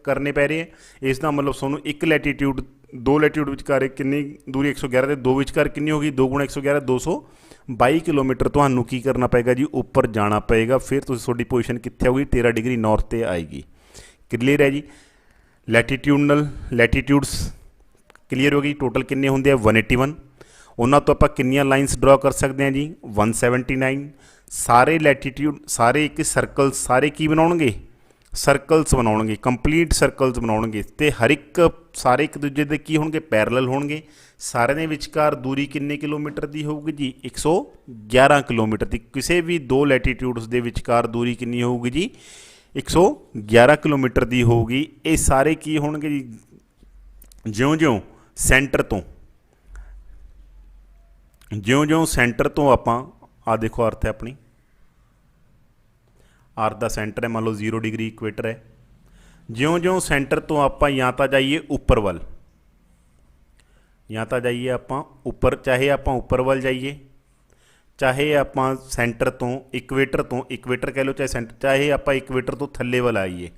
ਕਰਨੇ ਪੈ ਰਹੇ ਹੈ। ਇਸ ਦਾ ਮਤਲਬ ਤੁਹਾਨੂੰ 1 ਲੈਟੀਟਿਊਡ 2 ਲੈਟੀਟਿਊਡ ਵਿਚਕਾਰ ਕਿੰਨੀ ਦੂਰੀ? 111 ਅਤੇ 2 ਵਿਚਕਾਰ ਕਿੰਨੀ ਹੋ ਗਈ? 2 ਗੁਣਾ 111 222 ਕਿਲੋਮੀਟਰ ਤੁਹਾਨੂੰ ਕੀ ਕਰਨਾ ਪਏਗਾ ਜੀ? ਉੱਪਰ ਜਾਣਾ ਪਏਗਾ। ਫਿਰ ਤੁਸੀਂ ਤੁਹਾਡੀ ਪੋਜੀਸ਼ਨ ਕਿੱਥੇ ਆਊਗੀ? 13 ਡਿਗਰੀ ਨੌਰਥ 'ਤੇ ਆਏਗੀ। ਕਲੀਅਰ ਹੈ ਜੀ? ਲੈਟੀਟਿਊਡਸ ਕਲੀਅਰ ਹੋ ਗਈ। ਟੋਟਲ ਕਿੰਨੇ ਹੁੰਦੇ ਆ? 181। ਉਹਨਾਂ ਤੋਂ ਆਪਾਂ ਕਿੰਨੀਆਂ ਲਾਈਨਸ ਡਰਾ ਕਰ ਸਕਦੇ ਹਾਂ ਜੀ? 179। ਸਾਰੇ ਲੈਟੀਟਿਊਡ ਸਾਰੇ ਇੱਕ ਸਰਕਲ ਸਾਰੇ ਕੀ ਬਣਾਉਣਗੇ? ਸਰਕਲਸ ਬਣਾਉਣਗੇ, ਕੰਪਲੀਟ ਸਰਕਲਸ ਬਣਾਉਣਗੇ। ਅਤੇ ਹਰ ਇੱਕ ਸਾਰੇ ਇੱਕ ਦੂਜੇ ਦੇ ਕੀ ਹੋਣਗੇ? ਪੈਰਲਲ ਹੋਣਗੇ। ਸਾਰਿਆਂ ਦੇ ਵਿਚਕਾਰ ਦੂਰੀ ਕਿੰਨੇ ਕਿਲੋਮੀਟਰ ਦੀ ਹੋਊਗੀ ਜੀ? 111 ਕਿਲੋਮੀਟਰ ਦੀ। ਕਿਸੇ ਵੀ ਦੋ ਲੈਟੀਟਿਊਡਸ ਦੇ ਵਿਚਕਾਰ ਦੂਰੀ ਕਿੰਨੀ ਹੋਊਗੀ ਜੀ? 111 ਕਿਲੋਮੀਟਰ ਦੀ ਹੋਊਗੀ। ਇਹ ਸਾਰੇ ਕੀ ਹੋਣਗੇ ਜੀ? ਜਿਉਂ-ਜਿਉਂ ਸੈਂਟਰ ਤੋਂ ਆਪਾਂ ਆਹ ਦੇਖੋ ਅਰਥ ਹੈ ਆਪਣੀ ਅਰਥ ਦਾ ਸੈਂਟਰ ਹੈ, ਮੰਨ ਲਓ 0 ਡਿਗਰੀ ਇਕੁਏਟਰ ਹੈ। ਜਿਉਂ-ਜਿਉਂ ਸੈਂਟਰ ਤੋਂ ਆਪਾਂ ਜਾਂ ਤਾਂ ਜਾਈਏ ਉੱਪਰ ਵੱਲ, ਚਾਹੇ ਆਪਾਂ ਉੱਪਰ ਵੱਲ ਜਾਈਏ, ਚਾਹੇ ਆਪਾਂ ਸੈਂਟਰ ਤੋਂ ਇਕੁਏਟਰ ਕਹਿ ਲਓ, ਚਾਹੇ ਆਪਾਂ ਇਕੁਏਟਰ ਤੋਂ ਥੱਲੇ ਵੱਲ ਆਈਏ।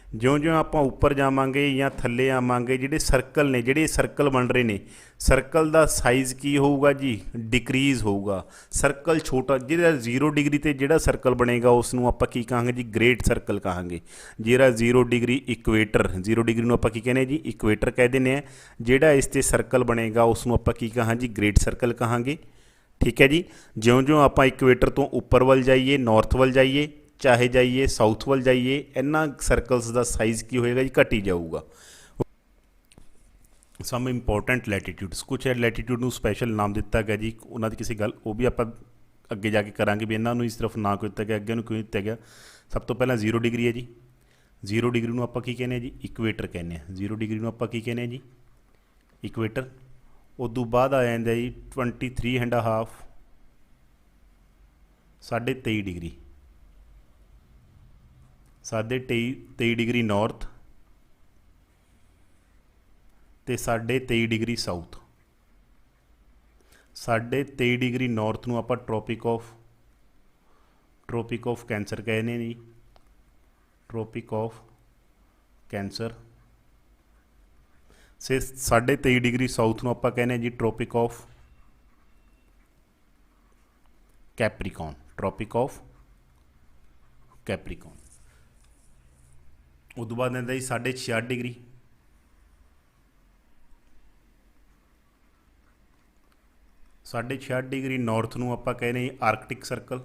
ਜਿਉਂ-ਜਿਉਂ ਆਪਾਂ ਉੱਪਰ ਜਾਵਾਂਗੇ ਜਾਂ ਥੱਲੇ ਆਵਾਂਗੇ, ਜਿਹੜੇ ਸਰਕਲ ਬਣ ਰਹੇ ਨੇ, ਸਰਕਲ ਦਾ ਸਾਈਜ਼ ਕੀ ਹੋਊਗਾ ਜੀ? ਡਿਕਰੀਜ਼ ਹੋਊਗਾ। ਸਰਕਲ ਛੋਟਾ, ਜਿਹੜਾ 0 ਡਿਗਰੀ 'ਤੇ ਜਿਹੜਾ ਸਰਕਲ ਬਣੇਗਾ ਉਸ ਨੂੰ ਆਪਾਂ ਕੀ ਕਹਾਂਗੇ ਜੀ? ਗ੍ਰੇਟ ਸਰਕਲ ਕਹਾਂਗੇ। ਜਿਹੜਾ 0 ਡਿਗਰੀ ਇਕੁਏਟਰ, 0 ਡਿਗਰੀ ਨੂੰ ਆਪਾਂ ਕੀ ਕਹਿੰਦੇ ਜੀ? ਇਕੁਏਟਰ ਕਹਿ ਦਿੰਦੇ ਹਾਂ। ਜਿਹੜਾ ਇਸ 'ਤੇ ਸਰਕਲ ਬਣੇਗਾ ਉਸ ਨੂੰ ਆਪਾਂ ਕੀ ਕਹਾਂ ਜੀ? ਗ੍ਰੇਟ ਸਰਕਲ ਕਹਾਂਗੇ। ਠੀਕ ਹੈ ਜੀ? ਜਿਉਂ-ਜਿਉਂ ਆਪਾਂ ਇਕੁਏਟਰ ਤੋਂ ਉੱਪਰ ਵੱਲ ਜਾਈਏ, ਨੌਰਥ ਵੱਲ ਜਾਈਏ, ਚਾਹੇ ਜਾਈਏ ਸਾਊਥ ਵੱਲ ਜਾਈਏ, ਇਹਨਾਂ ਸਰਕਲਸ ਦਾ ਸਾਈਜ਼ ਕੀ ਹੋਏਗਾ ਜੀ? ਘਟੀ ਜਾਊਗਾ। ਸਮ ਇੰਪੋਰਟੈਂਟ ਲੈਟੀਟਿਊਡਸ, ਕੁਛ ਲੈਟੀਟਿਊਡ ਨੂੰ ਸਪੈਸ਼ਲ ਨਾਮ ਦਿੱਤਾ ਗਿਆ ਜੀ, ਉਹਨਾਂ ਦੀ ਕਿਸੇ ਗੱਲ ਉਹ ਵੀ ਆਪਾਂ ਅੱਗੇ ਜਾ ਕੇ ਕਰਾਂਗੇ ਵੀ ਇਹਨਾਂ ਨੂੰ ਇਸ ਤਰਫ ਨਾ ਕਿਉਂ ਦਿੱਤਾ ਗਿਆ, ਅੱਗੇ ਨੂੰ ਕਿਉਂ ਦਿੱਤਾ ਗਿਆ। ਸਭ ਤੋਂ ਪਹਿਲਾਂ 0 ਡਿਗਰੀ ਹੈ ਜੀ। 0 ਡਿਗਰੀ ਨੂੰ ਆਪਾਂ ਕੀ ਕਹਿੰਦੇ ਹਾਂ ਜੀ? ਇਕੁਏਟਰ ਕਹਿੰਦੇ ਹਾਂ। 0 ਡਿਗਰੀ ਨੂੰ ਆਪਾਂ ਕੀ ਕਹਿੰਦੇ ਹਾਂ ਜੀ? ਇਕੁਏਟਰ। ਉਦੋਂ ਬਾਅਦ ਆ ਜਾਂਦਾ ਜੀ 23.5 23.5 ਡਿਗਰੀ, 23.5 ਡਿਗਰੀ ਨੌਰਥ ਅਤੇ 23.5 ਡਿਗਰੀ ਸਾਊਥ। 23.5 ਡਿਗਰੀ ਨੌਰਥ ਨੂੰ ਆਪਾਂ ਟ੍ਰੋਪਿਕ ਆਫ ਕੈਂਸਰ ਕਹਿੰਦੇ ਨੇ ਜੀ। Tropic of cancer. 23.5 degree south ਨੂੰ ਆਪਾਂ ਕਹਿੰਦੇ ਜੀ tropic of Capricorn. Tropic of Capricorn. ਉਦੋਂ ਬਾਅਦ ਆਉਂਦਾ ਜੀ 66.5 ਡਿਗਰੀ। 66.5 ਡਿਗਰੀ ਨੌਰਥ ਨੂੰ ਆਪਾਂ ਕਹਿੰਦੇ ਜੀ ਆਰਕਟਿਕ ਸਰਕਲ।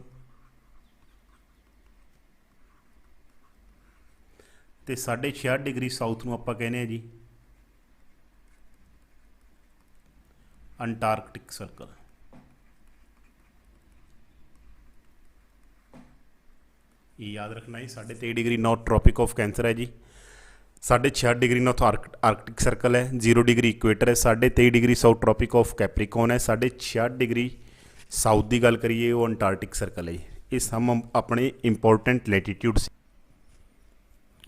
ਅਤੇ 66.5 ਡਿਗਰੀ ਸਾਊਥ ਨੂੰ ਆਪਾਂ ਕਹਿੰਦੇ ਹਾਂ ਜੀ ਅੰਟਾਰਕਟਿਕ ਸਰਕਲ। ਇਹ ਯਾਦ ਰੱਖਣਾ ਜੀ। 23.5 degree north tropic of cancer ਹੈ ਜੀ। 66.5 ਡਿਗਰੀ ਨੌਰਥ ਆਰਕਟਿਕ ਸਰਕਲ ਹੈ। 0 ਡਿਗਰੀ ਇਕੁਏਟਰ ਹੈ। 23.5 ਡਿਗਰੀ ਸਾਊਥ ਟ੍ਰੋਪਿਕ ਆਫ ਕੈਪਰੀਕੌਨ ਹੈ। 66.5 ਡਿਗਰੀ ਸਾਊਥ ਦੀ ਗੱਲ ਕਰੀਏ ਉਹ ਅੰਟਾਰਕਟਿਕ ਸਰਕਲ ਹੈ ਜੀ। ਇਹ ਸਮ ਆਪਣੇ ਇੰਪੋਰਟੈਂਟ ਲੈਟੀਟਿਊਡਸ।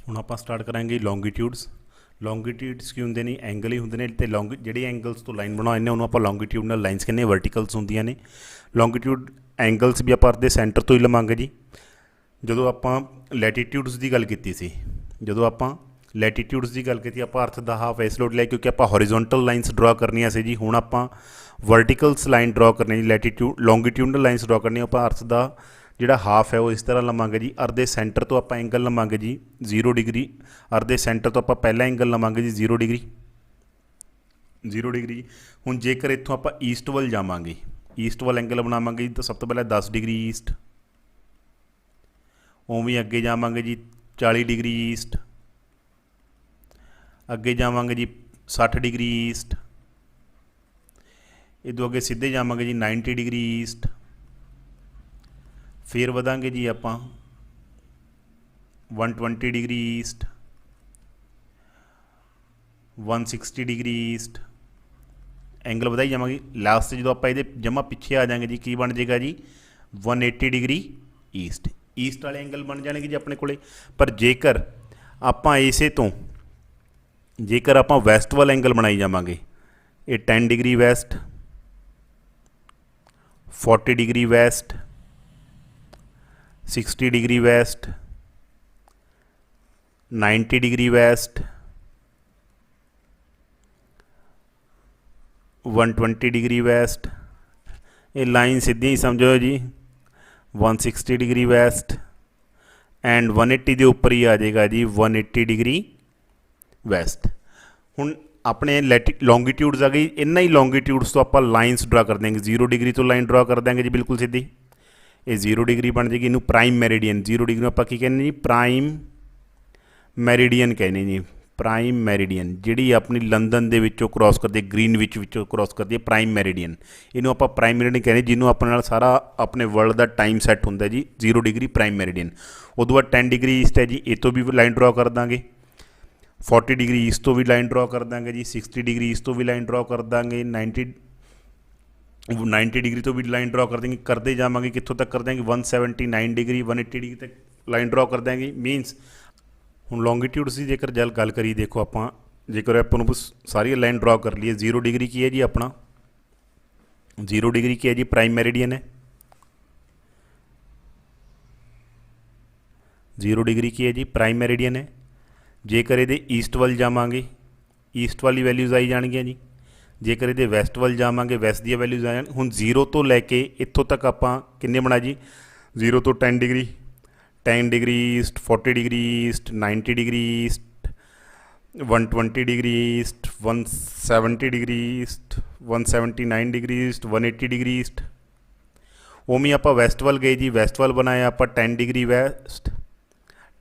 ਹੁਣ ਆਪਾਂ ਸਟਾਰਟ ਕਰਾਂਗੇ ਲੌਂਗੀਟਿਊਡਸ। ਲੌਂਗੀਟਿਊਡਸ ਕੀ ਹੁੰਦੇ ਨੇ? ਐਂਗਲ ਹੀ ਹੁੰਦੇ ਨੇ। ਅਤੇ ਜਿਹੜੇ ਐਂਗਲਸ ਤੋਂ ਲਾਈਨ ਬਣਾਉਂਦੇ ਨੇ ਉਹਨੂੰ ਆਪਾਂ ਲੌਂਗੀਟਿਊਡਨਲ ਲਾਈਨਸ ਕਹਿੰਦੇ, ਵਰਟੀਕਲਸ ਹੁੰਦੀਆਂ ਨੇ। ਲੌਂਗੀਟਿਊਡ ਐਂਗਲਸ ਵੀ ਆਪਾਂ ਅਰਥ ਦੇ ਸੈਂਟਰ ਤੋਂ ਹੀ ਲਵਾਂਗੇ ਜੀ। ਜਦੋਂ ਆਪਾਂ ਲੈਟੀਟਿਊਡਸ ਦੀ ਗੱਲ ਕੀਤੀ ਸੀ, ਆਪਾਂ ਅਰਥ ਦਾ ਹਾਫ ਇਸ ਲੋਟ ਲਿਆ ਕਿਉਂਕਿ ਆਪਾਂ ਹੌਰੀਜ਼ੋਂਟਲ ਲਾਈਨਸ ਡਰਾ ਕਰਨੀਆਂ ਸੀ ਜੀ। ਹੁਣ ਆਪਾਂ ਵਰਟੀਕਲਸ ਲਾਈਨ ਡਰਾ ਕਰਨੀ ਜੀ। ਲੌਂਗੀਟਿਊਡਨਲ ਲਾਈਨਸ ਡਰਾ ਕਰਨੀ, ਆਪਾਂ ਅਰਥ ਦਾ ਜਿਹੜਾ ਹਾਫ ਹੈ ਉਹ ਇਸ ਤਰ੍ਹਾਂ ਲਵਾਂਗੇ ਜੀ। ਅਰਥ ਦੇ ਸੈਂਟਰ ਤੋਂ ਆਪਾਂ ਐਂਗਲ ਲਵਾਂਗੇ ਜੀ 0 ਡਿਗਰੀ। ਅਰਥ ਦੇ ਸੈਂਟਰ ਤੋਂ ਆਪਾਂ ਪਹਿਲਾ ਐਂਗਲ ਲਵਾਂਗੇ ਜੀ 0 ਡਿਗਰੀ। ਹੁਣ ਜੇਕਰ ਇੱਥੋਂ ਆਪਾਂ ਈਸਟ ਵੱਲ ਜਾਵਾਂਗੇ, ਈਸਟ ਵੱਲ ਐਂਗਲ ਬਣਾਵਾਂਗੇ ਜੀ, ਤਾਂ ਸਭ ਤੋਂ ਪਹਿਲਾਂ 10 ਡਿਗਰੀ ਈਸਟ। ਉਵੇਂ ਅੱਗੇ ਜਾਵਾਂਗੇ ਜੀ 40 ਡਿਗਰੀ ਈਸਟ। ਅੱਗੇ ਜਾਵਾਂਗੇ ਜੀ 60 ਡਿਗਰੀ ਈਸਟ। ਇੱਦੋਂ ਅੱਗੇ ਸਿੱਧੇ ਜਾਵਾਂਗੇ ਜੀ 90 ਡਿਗਰੀ ਈਸਟ। ਫਿਰ ਵਧਾਂਗੇ ਜੀ ਆਪਾਂ 120 degree east, 160 degree east, angle ਵਧਾਈ ਜਾਵਾਂਗੇ। ਲਾਸਟ ਜਦੋਂ ਆਪਾਂ ਇਹਦੇ ਜਮਾ ਪਿੱਛੇ ਆ ਜਾਵਾਂਗੇ ਜੀ ਕੀ ਬਣ ਜਾਏਗਾ ਜੀ 180 डिग्री ईस्ट, ਈਸਟ ਵਾਲੇ ਐਂਗਲ ਬਣ ਜਾਣਗੇ ਜੀ ਆਪਣੇ ਕੋਲੇ। ਪਰ ਜੇਕਰ ਆਪਾਂ ਇਸੇ ਤੋਂ ਜੇਕਰ ਆਪਾਂ ਵੈਸਟ ਵੱਲ ਐਂਗਲ ਬਣਾਈ ਜਾਵਾਂਗੇ, ਇਹ 10 degree West, 40 degree West, 60 degree West, 90 degree West, 120 degree West, ਇਹ ਲਾਈਨ ਸਿੱਧੀ ਹੀ ਸਮਝੋ ਜੀ 160 डिग्री ਵੈਸਟ ਐਂਡ 180 ਦੇ ਉੱਪਰ ਹੀ ਆ ਜਾਏਗਾ ਜੀ 180 डिग्री ਵੈਸਟ। ਹੁਣ ਆਪਣੇ ਲੌਂਗੀਟਿਊਡਸ ਆ ਗਈ, ਇਹਨਾਂ ਹੀ ਲੌਂਗੀਟਿਊਡਸ ਤੋਂ ਆਪਾਂ ਲਾਈਨਸ ਡਰਾ ਕਰ ਦਿਆਂਗੇ। 0 डिग्री ਤੋਂ ਲਾਈਨ ਡਰਾ ਕਰ ਦਿਆਂਗੇ ਜੀ ਬਿਲਕੁਲ ਸਿੱਧੀ, ਇਹ 0 डिग्री ਬਣ ਜਾਏਗੀ। ਇਹਨੂੰ ਪ੍ਰਾਈਮ ਮੈਰੀਡੀਅਨ, 0 डिग्री ਨੂੰ ਆਪਾਂ ਕੀ ਕਹਿੰਦੇ ਜੀ ਪ੍ਰਾਈਮ ਮੈਰੀਡੀਅਨ ਕਹਿੰਦੇ ਜੀ, ਪ੍ਰਾਈਮ ਮੈਰੀਡੀਅਨ ਜਿਹੜੀ ਆਪਣੀ ਲੰਦਨ ਦੇ ਵਿੱਚੋਂ ਕ੍ਰੋਸ ਕਰਦੀ ਹੈ, ਗ੍ਰੀਨਵਿਚ ਵਿੱਚੋਂ ਕ੍ਰੋਸ ਕਰਦੀ ਹੈ ਪ੍ਰਾਈਮ ਮੈਰੀਡੀਅਨ। ਇਹਨੂੰ ਆਪਾਂ ਪ੍ਰਾਈਮ ਮੈਰੀਡੀਅਨ ਕਹਿੰਦੇ ਜਿਹਨੂੰ ਆਪਣੇ ਨਾਲ ਸਾਰਾ ਆਪਣੇ ਵਰਲਡ ਦਾ ਟਾਈਮ ਸੈੱਟ ਹੁੰਦਾ ਜੀ 0 डिग्री ਪ੍ਰਾਈਮ ਮੈਰੀਡੀਅਨ। ਉਦੋਂ ਬਾਅਦ 10 डिग्री ਈਸਟ ਹੈ ਜੀ, ਇਹ ਤੋਂ ਵੀ ਲਾਈਨ ਡਰਾ ਕਰ ਦਾਂਗੇ। 40 डिग्री ਈਸਟ ਤੋਂ ਵੀ ਲਾਈਨ ਡਰਾ ਕਰ ਦਾਂਗੇ ਜੀ, 60 डिग्री ਈਸਟ ਤੋਂ ਵੀ ਲਾਈਨ ਡਰਾ ਕਰ ਦਾਂਗੇ, 90 डिग्री ਤੋਂ ਵੀ ਲਾਈਨ ਡਰਾ ਕਰ ਦਾਂਗੇ। ਕਰਦੇ ਜਾਵਾਂਗੇ ਕਿੱਥੋਂ ਤੱਕ ਕਰ ਦਾਂਗੇ 179 डिग्री 180 डिग्री तक ਲਾਈਨ ਡਰਾ ਕਰ ਦਾਂਗੇ। ਮੀਨਸ ਹੁਣ ਲੌਂਗੀਟਿਊਡਸ ਦੀ ਜੇਕਰ ਗੱਲ ਕਰੀਏ, ਦੇਖੋ ਆਪਾਂ ਜੇਕਰ ਆਪਾਂ ਨੂੰ ਸਾਰੀ ਲਾਈਨ ਡਰਾ ਕਰ ਲਈਏ, 0 डिग्री ਕੀ ਹੈ ਜੀ ਆਪਣਾ 0 डिग्री ਕੀ ਹੈ ਜੀ ਪ੍ਰਾਈਮ ਮੈਰੀਡੀਅਨ ਹੈ, 0 डिग्री ਕੀ ਹੈ ਜੀ ਪ੍ਰਾਈਮ ਮੈਰੀਡੀਅਨ ਹੈ। ਜੇਕਰ ਇਹਦੇ ਈਸਟ ਵੱਲ ਜਾਵਾਂਗੇ ਈਸਟ ਵਾਲੀ ਵੈਲਿਊਜ਼ ਆਈ ਜਾਣਗੀਆਂ ਜੀ, ਜੇਕਰ ਇਹਦੇ ਵੈਸਟ ਵੱਲ ਜਾਵਾਂਗੇ ਵੈਸਟ ਦੀਆਂ ਵੈਲਿਊਜ਼ ਆ ਜਾਣ। ਹੁਣ 0 ਤੋਂ ਲੈ ਕੇ ਇੱਥੋਂ ਤੱਕ ਆਪਾਂ ਕਿੰਨੇ ਬਣਾ ਜੀ 0 ਤੋਂ 10 degree, 10 degree east, 40 degree east, 90 degree east, 120 degree east, 170 degree east, 179 degree east, 180 degree east. उमें आप वैस्ट वाल गए जी, वैस्ट वाल बनाया आप 10 degree west,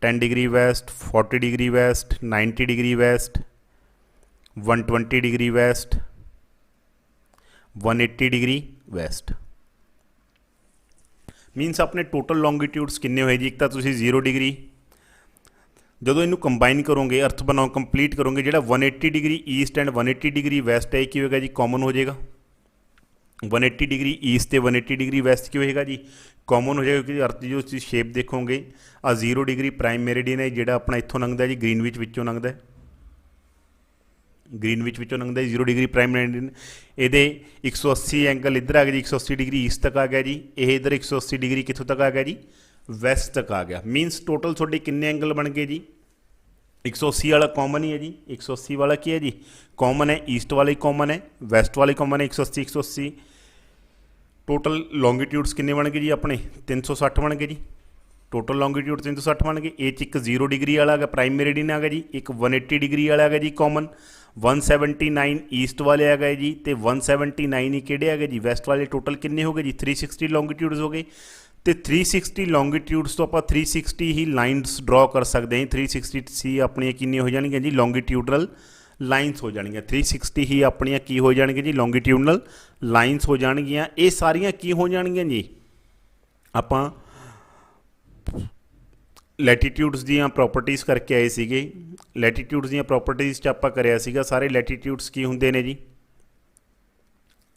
10 degree west, 40 degree west, 90 degree west, 120 degree west, 180 degree west. Means अपने टोटल लॉन्गीट्यूड्स किन्ने होए जी, एक तो तुसीं 0 डिग्री ਜਦੋਂ ਇਹਨੂੰ ਕੰਬਾਈਨ ਕਰੋਗੇ ਅਰਥ ਬਣਾਓ ਕੰਪਲੀਟ ਕਰੋਗੇ, ਜਿਹੜਾ 180 degree east and 180 degree west है ਕੀ ਹੋਏਗਾ ਜੀ ਕਾਮਨ ਹੋ ਜਾਏਗਾ। 180 डिग्री ईस्ट ਤੇ 180 डिग्री वैस्ट ਕੀ ਹੋਏਗਾ ਜੀ ਕਾਮਨ ਹੋ ਜਾਏਗਾ, ਕਿਉਂਕਿ ਅਰਥ ਜੋ ਤੁਸੀਂ ਸ਼ੇਪ ਦੇਖੋਗੇ ਆ 0 डिग्री ਪ੍ਰਾਈਮ ਮੈਰੀਡੀਅਨ ਹੈ ਜਿਹੜਾ ਆਪਣਾ ਇੱਥੋਂ ਲੰਘਦਾ ਜੀ ਗ੍ਰੀਨਵਿਚ ਵਿੱਚੋਂ ਲੰਘਦਾ, ਗ੍ਰੀਨਵਿਚ ਵਿੱਚੋਂ ਲੰਘਦਾ 0 डिग्री ਪ੍ਰਾਈਮ ਮੈਰੀਡੀਅਨ। ਇਹਦੇ 180 ਐਂਗਲ ਇੱਧਰ ਆ ਗਿਆ ਜੀ 180 डिग्री ईस्ट तक आ गया जी, ਇਹ ਇੱਧਰ 180 डिग्री ਕਿੱਥੋਂ ਤੱਕ ਆ ਗਿਆ ਜੀ ਵੈਸਟ ਤੱਕ ਆ ਗਿਆ। ਮੀਨਸ ਟੋਟਲ ਤੁਹਾਡੇ ਕਿੰਨੇ ਐਂਗਲ ਬਣ ਗਏ ਜੀ 180 वाला कॉमन ही है जी, 180 वाला की है जी कॉमन है, ईस्ट वाले कॉमन है, वेस्ट वाले कॉमन है 180 180। टोटल लॉन्गीट्यूड्स किन्ने बन गए जी अपने 360 बन गए जी, टोटल लॉन्गीट्यूड 360 बन गए। ये एक 0 डिग्री वाला आ गया प्राइम मेरिडियन आ गया जी, एक 180 डिग्री वाला आ गया जी कॉमन, 179 ईस्ट वाले आ गए जी, तो 179 ही किहड़े आ गए जी वैस्ट वाले। टोटल किन्ने हो गए जी 360 लॉन्गीट्यूड्स हो गए। तो 360 लॉन्गीट्यूड्स तो आप 360 ही लाइन्स ड्रॉ कर सकते हैं। 360 सी अपन किन्नी हो जाएगी जी लॉन्गीट्यूडनल लाइन्स हो जाएगी, 360 ही अपन की हो जाएगी जी लॉन्गीट्यूडनल लाइन्स हो जाएगियाँ। ये सारियाँ की हो जाएगियाँ जी आप लैटीट्यूड्स दी प्रॉपर्टीज़ करके आए सीगे। लैटीट्यूड्स दी प्रॉपर्टीज़ च आप कराया सीगा सारे लैटीट्यूड्स की होंदे ने जी,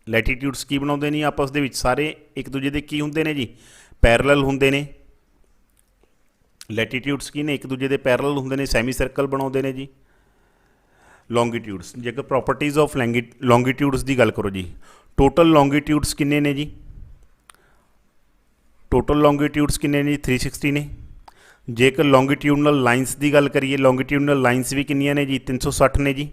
लैटीट्यूड्स की बनाते नहीं आपस दे विच सारे एक दूजे के की होंदे ने जी पैरलल होंदे ने। लैटीट्यूड्स की ने एक दूजे के पैरलल होंदे ने, सैमी सर्कल बनाते हैं जी। लॉन्गीट्यूड्स जेकर प्रॉपर्टीज़ ऑफ लॉन्गीट्यूड्स की गल करो जी, टोटल लॉन्गीट्यूड्स किन्ने ने जी, टोटल लॉन्गीट्यूड्स किन्ने ने 360 ने। जेकर लॉन्गीट्यूडनल लाइन्स की गल करिए, लॉन्गीट्यूडनल लाइन्स भी किन्नियां ने जी 360 ने जी।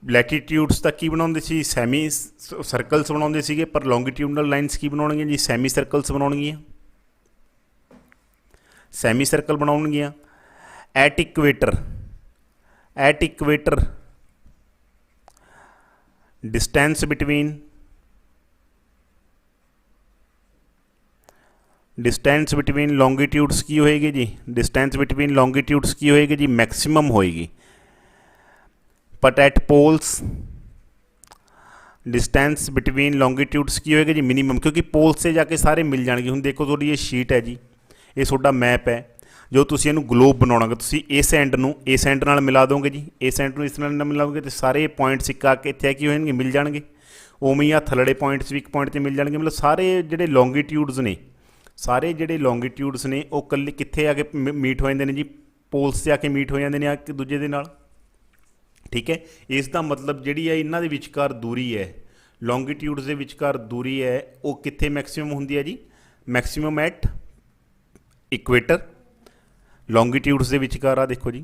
लैटीट्यूड्स तक की बनाते सी सैमी सर्कल्स बनाते सीगे, पर लॉन्गीट्यूडनल लाइन्स की बनाउणगियां जी सैमी सर्कल्स बनाउणगियां, सैमी सर्कल बनाउणगियां। At equator distance between longitudes की होएगी जी, डिस्टेंस बिटवीन लॉन्गीट्यूड्स की होएगी जी मैक्सिमम होएगी। But at poles distance between longitudes की होएगी जी मिनिमम, क्योंकि पोल्स से जाके सारे मिल जाएंगे। हुण देखो थोड़ी ये शीट है जी, ये थोड़ा मैप है, ਜੋ ਤੁਸੀਂ ਇਹਨੂੰ ਗਲੋਬ ਬਣਾਉਣਾਗਾ, ਤੁਸੀਂ ਇਸ ਐਂਡ ਨੂੰ ਇਸ ਐਂਡ ਨਾਲ ਮਿਲਾ ਦੋਗੇ ਜੀ, ਇਸ ਐਂਡ ਨੂੰ ਇਸ ਨਾਲ ਮਿਲਾਓਗੇ ਤੇ ਸਾਰੇ ਪੁਆਇੰਟਸ ਇੱਕ ਆ ਕੇ ਇੱਥੇ ਕੀ ਹੋ ਜਾਣਗੇ, ਮਿਲ ਜਾਣਗੇ। ਉਵੇਂ ਹੀ ਆ ਥੱਲੜੇ ਪੁਆਇੰਟਸ ਵੀ ਇੱਕ ਪੁਆਇੰਟ 'ਤੇ ਮਿਲ ਜਾਣਗੇ। ਮਤਲਬ ਸਾਰੇ ਜਿਹੜੇ ਲੌਂਗੀਟਿਊਡਸ ਨੇ, ਸਾਰੇ ਜਿਹੜੇ ਲੌਂਗੀਟਿਊਡਸ ਨੇ ਉਹ ਇਕੱਲੇ ਕਿੱਥੇ ਆ ਕੇ ਮੀਟ ਹੋ ਜਾਂਦੇ ਨੇ ਜੀ, ਪੋਲਸ 'ਤੇ ਆ ਕੇ ਮੀਟ ਹੋ ਜਾਂਦੇ ਨੇ ਇੱਕ ਦੂਜੇ ਦੇ ਨਾਲ। ਠੀਕ ਹੈ, ਇਸ ਦਾ ਮਤਲਬ ਜਿਹੜੀ ਹੈ ਇਹਨਾਂ ਦੇ ਵਿਚਕਾਰ ਦੂਰੀ ਹੈ, ਲੌਂਗੀਟਿਊਡਸ ਦੇ ਵਿਚਕਾਰ ਦੂਰੀ ਹੈ, ਉਹ ਕਿੱਥੇ ਮੈਕਸਿਮਮ ਹੁੰਦੀ ਹੈ ਜੀ, ਮੈਕਸਿਮਮ ਐਟ ਇਕੁਏਟਰ। ਲੌਂਗੀਟਿਊਡਸ ਦੇ ਵਿਚਕਾਰ ਆ ਦੇਖੋ ਜੀ,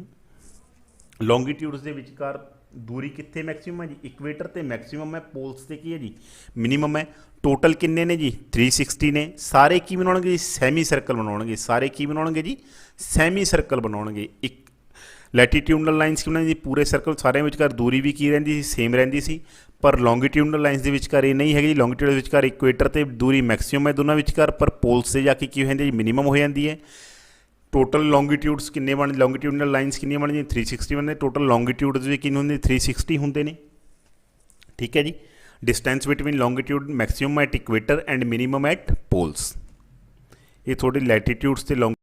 ਲੌਂਗੀਟਿਊਡਸ ਦੇ ਵਿਚਕਾਰ ਦੂਰੀ ਕਿੱਥੇ ਮੈਕਸਿਮਮ ਹੈ ਜੀ, ਇਕੁਏਟਰ ਤੇ ਮੈਕਸਿਮਮ ਹੈ, ਪੋਲਸ ਤੇ ਕੀ ਹੈ ਜੀ, ਮਿਨੀਮਮ ਹੈ। ਟੋਟਲ ਕਿੰਨੇ ਨੇ ਜੀ, 360 ਨੇ। ਸਾਰੇ ਕੀ ਬਣਾਉਣਗੇ ਜੀ, ਸੈਮੀ ਸਰਕਲ ਬਣਾਉਣਗੇ। ਸਾਰੇ ਕੀ ਬਣਾਉਣਗੇ ਜੀ, ਸੈਮੀ ਸਰਕਲ ਬਣਾਉਣਗੇ। ਇੱਕ ਲੈਟੀਟਿਊਡਨਲ ਲਾਈਨਸ ਕੀ ਬਣਾਉਂਦੀ, ਪੂਰੇ ਸਰਕਲ ਸਾਰਿਆਂ ਵਿਚਕਾਰ ਦੂਰੀ ਵੀ ਕੀ ਰਹਿੰਦੀ ਸੀ, ਸੇਮ ਰਹਿੰਦੀ ਸੀ। ਪਰ ਲੌਂਗੀਟਿਊਡਨਲ ਲਾਈਨਸ ਦੇ ਵਿਚਕਾਰ ਇਹ ਨਹੀਂ ਹੈਗੀ ਜੀ, ਲੌਂਗੀਟਿਊਡ ਦੇ ਵਿਚਕਾਰ ਇਕੁਏਟਰ ਤੇ ਦੂਰੀ ਮੈਕਸਿਮਮ ਹੈ ਦੋਨਾਂ ਵਿਚਕਾਰ, ਪਰ ਪੋਲਸ 'ਤੇ ਜਾ ਕੇ ਕੀ ਹੋ ਜਾਂਦੀ ਜੀ, ਮਿਨੀਮਮ ਹੋ ਜਾਂਦੀ ਹੈ। ਟੋਟਲ ਲੌਂਗੀਟਿਊਡਸ ਕਿੰਨੇ ਬਣ, ਲੌਂਗੀਟਿਊਡਨਲ ਲਾਈਨਸ ਕਿੰਨੀਆਂ ਬਣਦੀਆਂ, 360 ਬਣਦੇ। ਟੋਟਲ ਲੌਂਗੀਟਿਊਡਸ ਵੀ ਕਿੰਨੇ ਹੁੰਦੇ, 360 ਹੁੰਦੇ ਨੇ। ਠੀਕ ਹੈ ਜੀ, distance between longitude maximum at equator and minimum at poles. ਇਹ ਤੁਹਾਡੇ ਲੈਟੀਟਿਊਡਸ ਤੇ ਲੌਂਗ